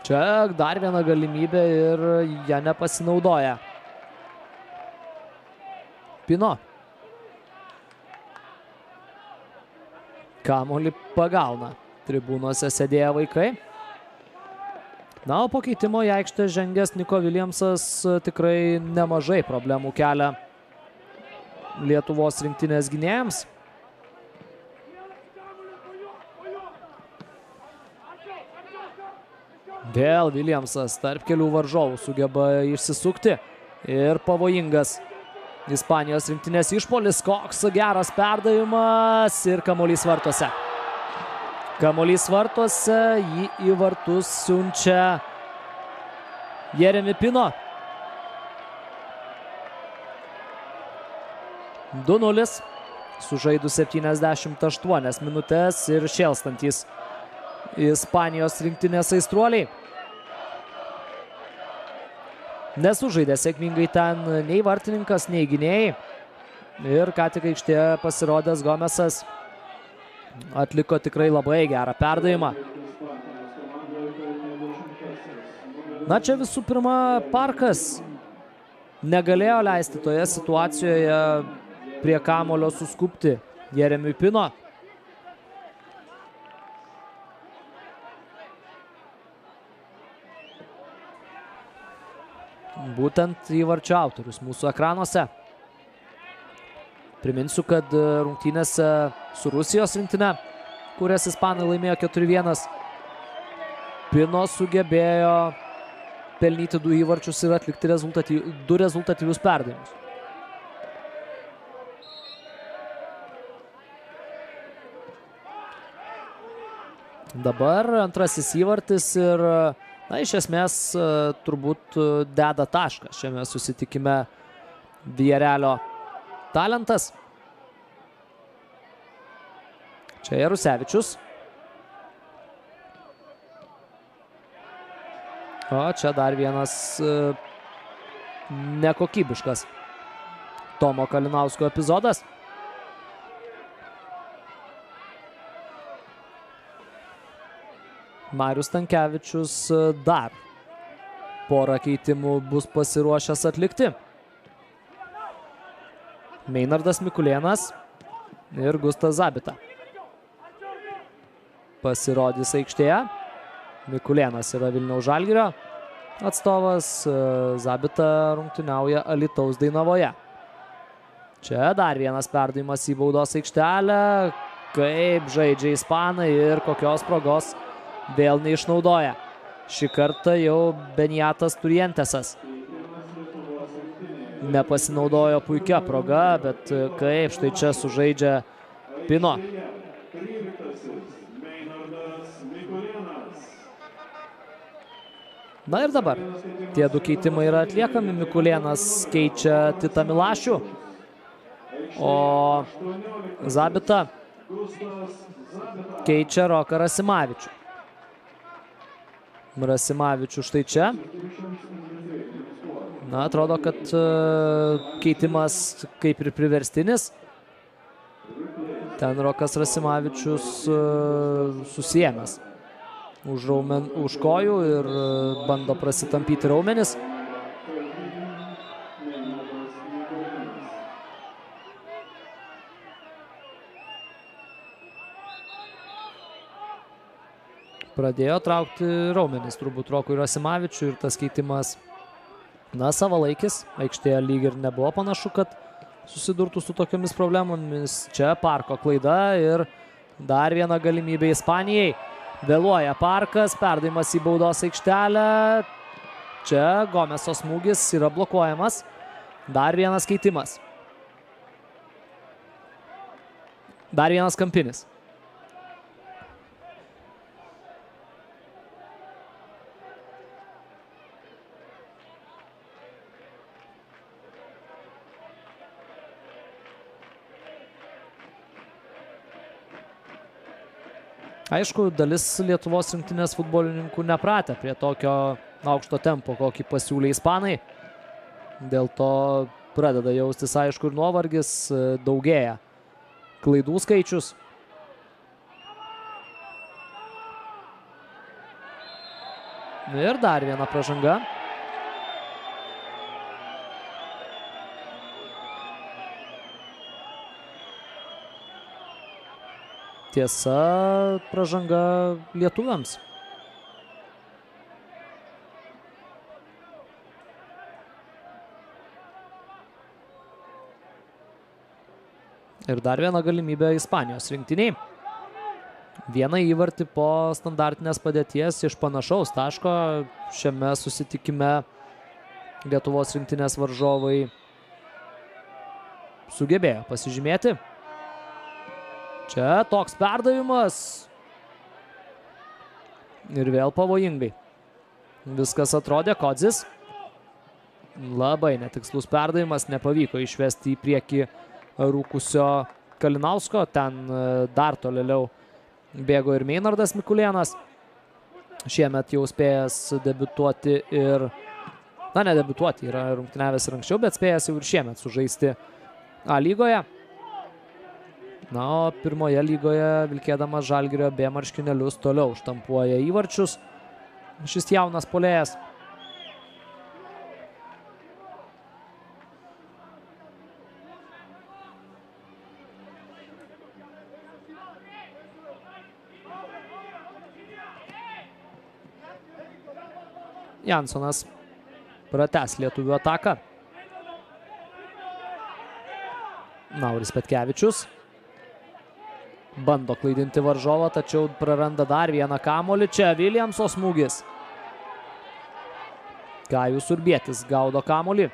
Čia dar viena galimybė ir ją nepasinaudoja. Pino. Kamuolį pagauna. Tribūnose sėdėję vaikai. Na, o po keitimo į aikštę žengęs Niko Williamsas tikrai nemažai problemų kelia Lietuvos rinktinės gynėjams. Vėl Williamsas tarp kelių varžovų sugeba išsisukti ir pavojingas Ispanijos rinktinės išpuolis. Koks geras perdavimas ir kamuolys vartuose. Kamuolys vartuose, jį į vartus siunčia Jeremy Pino. 2-0 sužaidus 78 minutės ir šėlstantys Ispanijos rinktinės aistruoliai. Nesužaidė sėkmingai ten nei vartininkas, nei gynėjai. Ir ką tik aikštėje pasirodęs Gomesas atliko tikrai labai gerą perdavimą. Na, čia visų pirma Parkas negalėjo leisti toje situacijoje prie kamuolio suskubti Jeremiui Pino. Būtent įvarčio autorius mūsų ekranuose. Priminsiu, kad rungtynėse su Rusijos rinktine, kurias ispanai laimėjo 4-1, Pino sugebėjo pelnyti 2 įvarčius ir atlikti 2 rezultatyvius perdavimus. Dabar antrasis įvartis ir na, iš esmės turbūt deda tašką šiame susitikime Villarrealio talentas. Čia Jarusevičius. O čia dar vienas nekokybiškas Tomo Kalinausko epizodas. Marius Stankevičius dar porą keitimų bus pasiruošęs atlikti. Meinardas Mikulėnas ir Gustas Zabita pasirodys aikštėje. Mikulėnas yra Vilniaus Žalgirio atstovas, Zabita rungtyniauja Alytaus Dainavoje. Čia dar vienas perdavimas į baudos aikštelę, kaip žaidžia ispanai ir kokios progos vėl neišnaudoja. Šį kartą jau Benjatas Turientesas nepasinaudojo puikia proga, bet kaip štai čia sužaidžia Pino. Na ir dabar tie 2 keitimai yra atliekami. Mikulėnas keičia Titą Milašių, o Zabita keičia Roką Rasimavičių. Rasimavičių štai čia. Na, atrodo, kad keitimas kaip ir priverstinis. Ten Rokas Rasimavičius susiėmęs už kojų ir bando prasitampyti raumenis. Pradėjo traukti raumenis turbūt Rokui Rasimavičiui ir tas keitimas, na, savalaikis. Aikštėje lyg ir nebuvo panašu, kad susidurtų su tokiamis problemomis. Čia Parko klaida ir dar viena galimybė Ispanijai. Vėluoja Parkas, perdavimas į baudos aikštelę. Čia Gomeso smūgis yra blokuojamas. Dar vienas keitimas. Dar vienas kampinis. Aišku, dalis Lietuvos rinktinės futbolininkų nepratę prie tokio aukšto tempo, kokį pasiūlė ispanai. Dėl to pradeda jaustis, aišku, ir nuovargis, daugėja klaidų skaičius. Ir dar viena pražanga. Tiesa, pražanga lietuviams. Ir dar viena galimybė Ispanijos rinktiniai. Vieną įvartį po standartinės padėties iš panašaus taško šiame susitikime Lietuvos rinktinės varžovai sugebėjo pasižymėti. Čia toks perdavimas. Ir vėl pavojingai. Viskas atrodė. Kodzis. Labai netikslus perdavimas. Nepavyko išvesti į priekį rūkusio Kalinausko, ten dar tolėliau bėgo ir Meinardas Mikulėnas. Šiemet jau spėjęs debiutuoti ir, na, ne debiutuoti, yra rungtyniavęs ir anksčiau, bet spėjęs jau ir šiemet sužaisti A lygoje. Na, o pirmoje lygoje vilkėdamas Žalgirio B marškinėlius toliau štampuoja įvarčius šis jaunas puolėjas. Jansonas pratęs lietuvių ataką. Nauris Petkevičius bando klaidinti varžovą, tačiau praranda dar vieną kamuolį. Čia Viljamso smūgis. Gajus Urbietis gaudo kamuolį.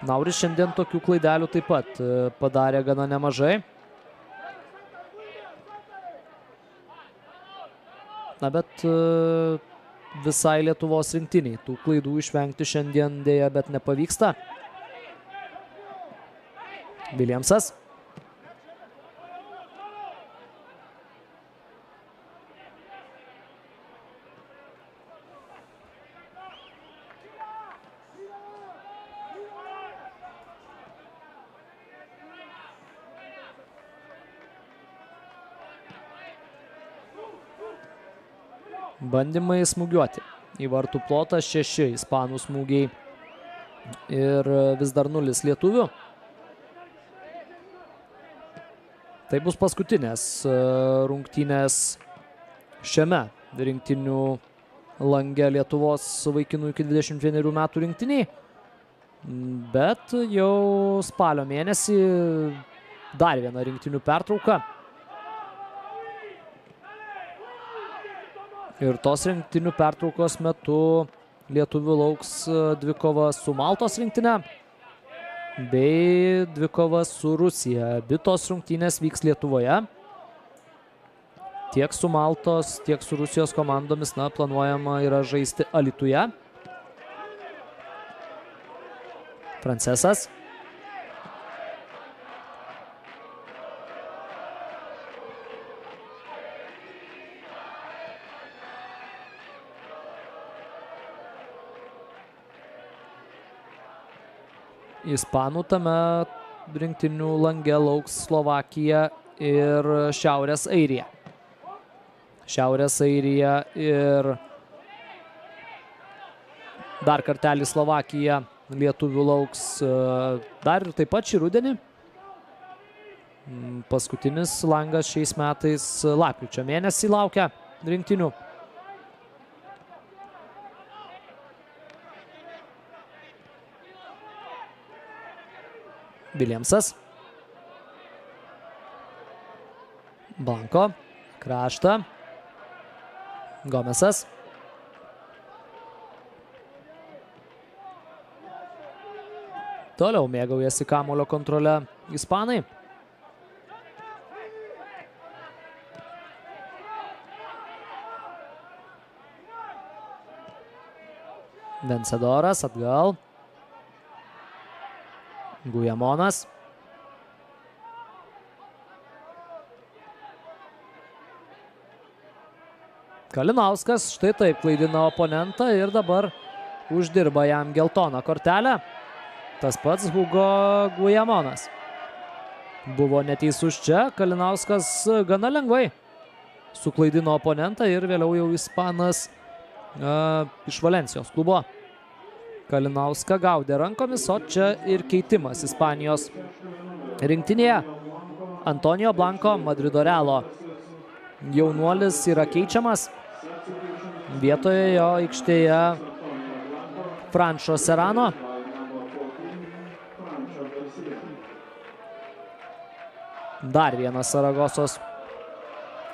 Nauris šiandien tokių klaidelių taip pat padarė gana nemažai. Na, bet visai Lietuvos rinktiniai tų klaidų išvengti šiandien dėja, bet nepavyksta. Viljamsas. Bandymai smūgiuoti į vartų plotą, 6 ispanų smūgiai ir vis dar 0 lietuvių. Tai bus paskutinės rungtynės šiame rinktinių lange Lietuvos vaikinų iki 21 metų rinktiniai. Bet jau spalio mėnesį dar viena rinktinių pertrauka. Ir tos rinktinių pertraukos metu lietuvių lauks dvikova su Maltos rinktine bei dvikova su Rusija. Abi tos rungtynės vyks Lietuvoje. Tiek su Maltos, tiek su Rusijos komandomis, na, planuojama yra žaisti Alytuje. Francesas. Ispanų tame rinktinių lange lauks Slovakija ir Šiaurės Airija. Šiaurės Airija ir dar kartelį Slovakija lietuvių lauks dar ir taip pat šį rudenį. Paskutinis langas šiais metais lapkričio mėnesį laukia rinktinių. Viljamsas. Blanko. Kraštą. Gomesas. Toliau mėgaujasi kamuolio kontrole ispanai. Vencedoras atgal. Gujamonas. Kalinauskas štai taip klaidina oponentą ir dabar uždirba jam geltoną kortelę. Tas pats Hugo Gujamonas. Buvo neteisus čia, Kalinauskas gana lengvai suklaidino oponentą ir vėliau jau ispanas iš Valensijos klubo Kalinauską gaudė rankomis, o čia ir keitimas Ispanijos rinktinėje. Antonio Blanko, Madrido Realo jaunuolis, yra keičiamas. Vietoje jo aikštėje Frančo Serrano. Dar vienas Saragosos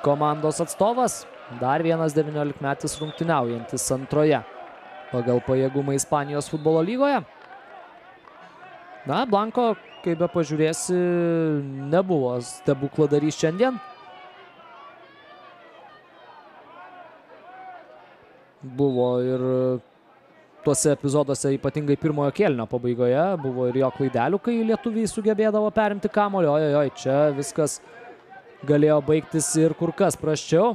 komandos atstovas, dar vienas 19-metis rungtyniaujantis antroje pagal pajėgumą Ispanijos futbolo lygoje. Na, Blanko, kaip be pažiūrėsi, nebuvo stebukladarys šiandien. Buvo ir tuose epizoduose, ypatingai pirmojo kėlinio pabaigoje, buvo ir jo klaidelių, kai lietuviai sugebėdavo perimti kamuolį. Ojojoj, čia viskas galėjo baigtis ir kur kas prasčiau.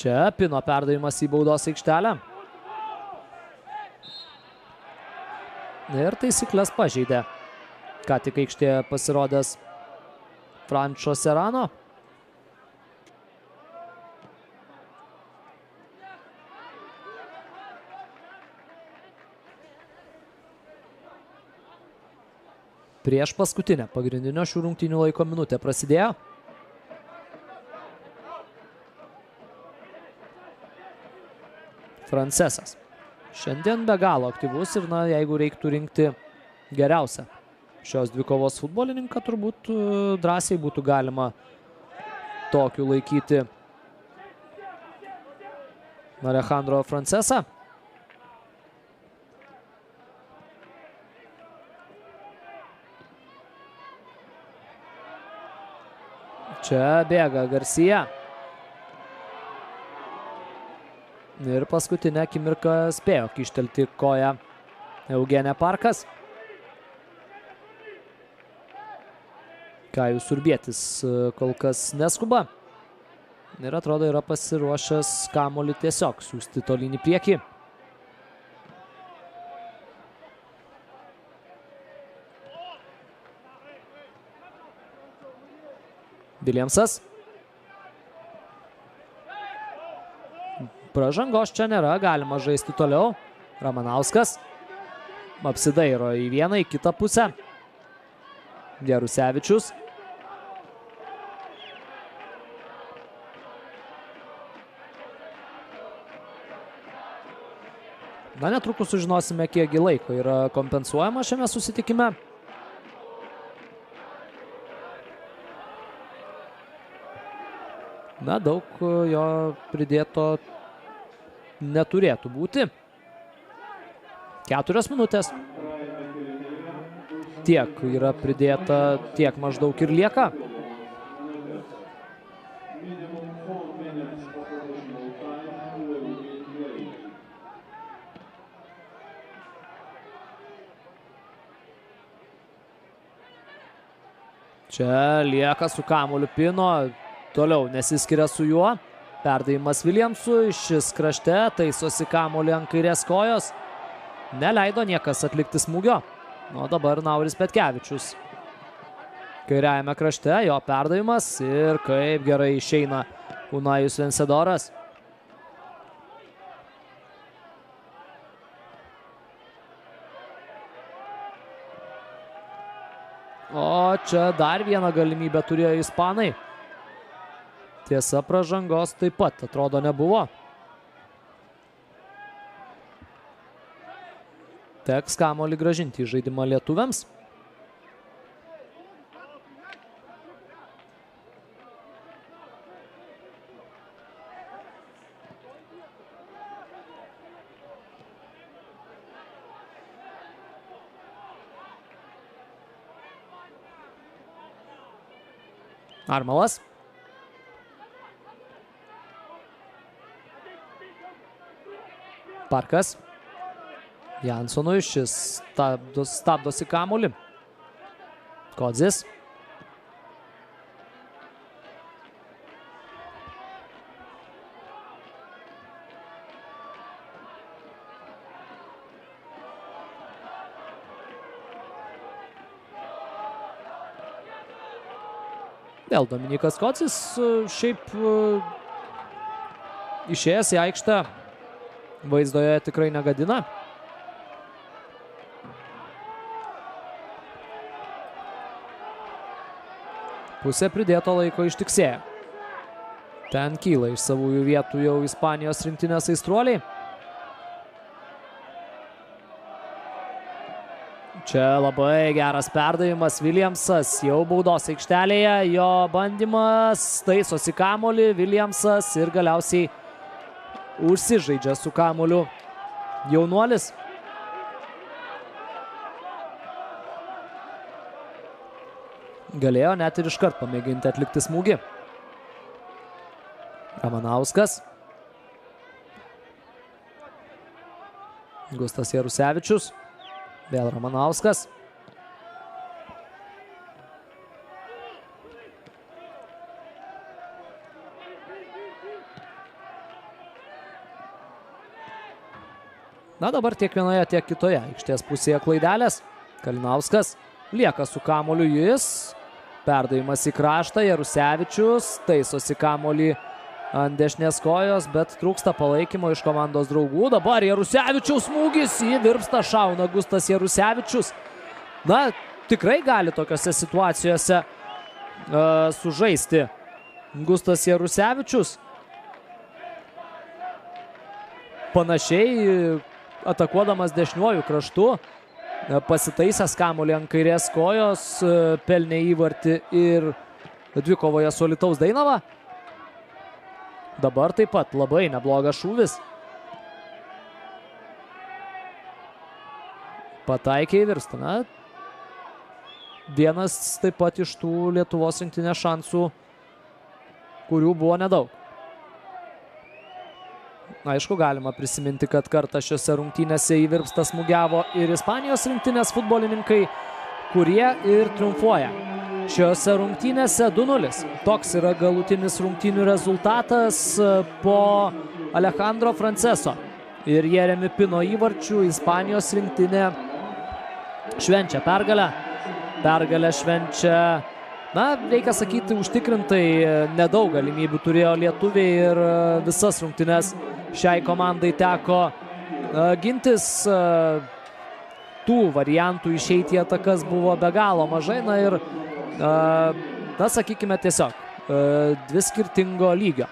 Čia Pino perdavimas į baudos aikštelę. Ir taisyklės pažeidė. Ką tik aikštėje pasirodęs Frančio Serrano. Prieš paskutinę pagrindinio šių rungtynių laiko minutę prasidėjo. Francesas. Šiandien be galo aktyvus ir, jeigu reiktų rinkti geriausią šios dvikovos futbolininką, turbūt drąsiai būtų galima tokiu laikyti Alejandro Francesą. Čia bėga Garcia. Ir paskutinę akimirką spėjo kištelti koją Eugenė Parkas. Kajus Urbietis kol kas neskuba. Ir atrodo yra pasiruošęs kamuolį tiesiog siųsti tolyn į priekį. Williamsas. Pražangos čia nėra, galima žaisti toliau. Ramanauskas apsidairo į vieną, į kitą pusę. Jarusevičius. Netrukus sužinosime, kiekgi laiko yra kompensuojama šiame susitikime. Daug jo pridėto neturėtų būti. 4 minutės. Tiek yra pridėta, tiek maždaug ir lieka. Čia lieka su kamuoliu Pino. Toliau nesiskiria su juo. Perdavimas Williamsui, šis krašte taisosi kamuolį ant kairės kojos. Neleido niekas atlikti smūgio. O dabar Nauris Petkevičius. Kairiajame krašte jo perdavimas ir kaip gerai išeina Unajus Vencedoras. O čia dar vieną galimybę turėjo ispanai. Tiesa, pražangos taip pat atrodo nebuvo. Teks kamuolį grąžinti į žaidimą lietuviams. Armalas. Parkas. Jansonui, šis stabdosi kamuolį. Kodzis. Vėl Dominikas Kodzis, šiaip išėjęs į aikštę, vaizdoje tikrai negadina. Pusė pridėto laiko ištiksėjo. Ten kyla iš savųjų vietų jau Ispanijos rinktinės aistruoliai. Čia labai geras perdavimas. Williamsas jau baudos aikštelėje. Jo bandymas, taisosi kamuolį. Williamsas ir galiausiai užsižaidžia su kamuoliu jaunuolis. Galėjo net ir iškart pamėginti atlikti smūgį. Ramanauskas. Gustas Jarusevičius. Vėl Ramanauskas. Na dabar tiek vienoje, tiek kitoje aikštės pusėje klaidelės. Kalinauskas lieka su kamuoliu jis. Perdavimas į kraštą, Jarusevičius taisosi kamuolį ant dešinės kojos, bet trūksta palaikymo iš komandos draugų. Dabar Jarusevičiaus smūgis, į virpstą šauna Gustas Jarusevičius. Na, tikrai gali tokiose situacijose sužaisti Gustas Jarusevičius. Panašiai atakuodamas dešiniuoju kraštu, pasitaisęs kamuolį ant kairės kojos, pelnė įvartį ir dvikovoje su Alytaus Dainava. Dabar taip pat labai neblogas šūvis. Pataikė į virstą. Na, vienas taip pat iš tų Lietuvos rinktinės šansų, kurių buvo nedaug. Aišku, galima prisiminti, kad kartą šiose rungtynėse į virpstą smūgiavo ir Ispanijos rinktinės futbolininkai, kurie ir triumfuoja. Šiose rungtynėse 2-0. Toks yra galutinis rungtynių rezultatas po Alejandro Franceso ir Jeremy Pino įvarčių. Ispanijos rinktinė švenčia pergalę. Pergalę švenčia, na, reikia sakyti, užtikrintai. Nedaug galimybių turėjo lietuviai ir visas rungtynes šiai komandai teko gintis. Tų variantų išeiti į atakas buvo be galo mažai. Na ir, na, sakykime tiesiog, dvi skirtingo lygio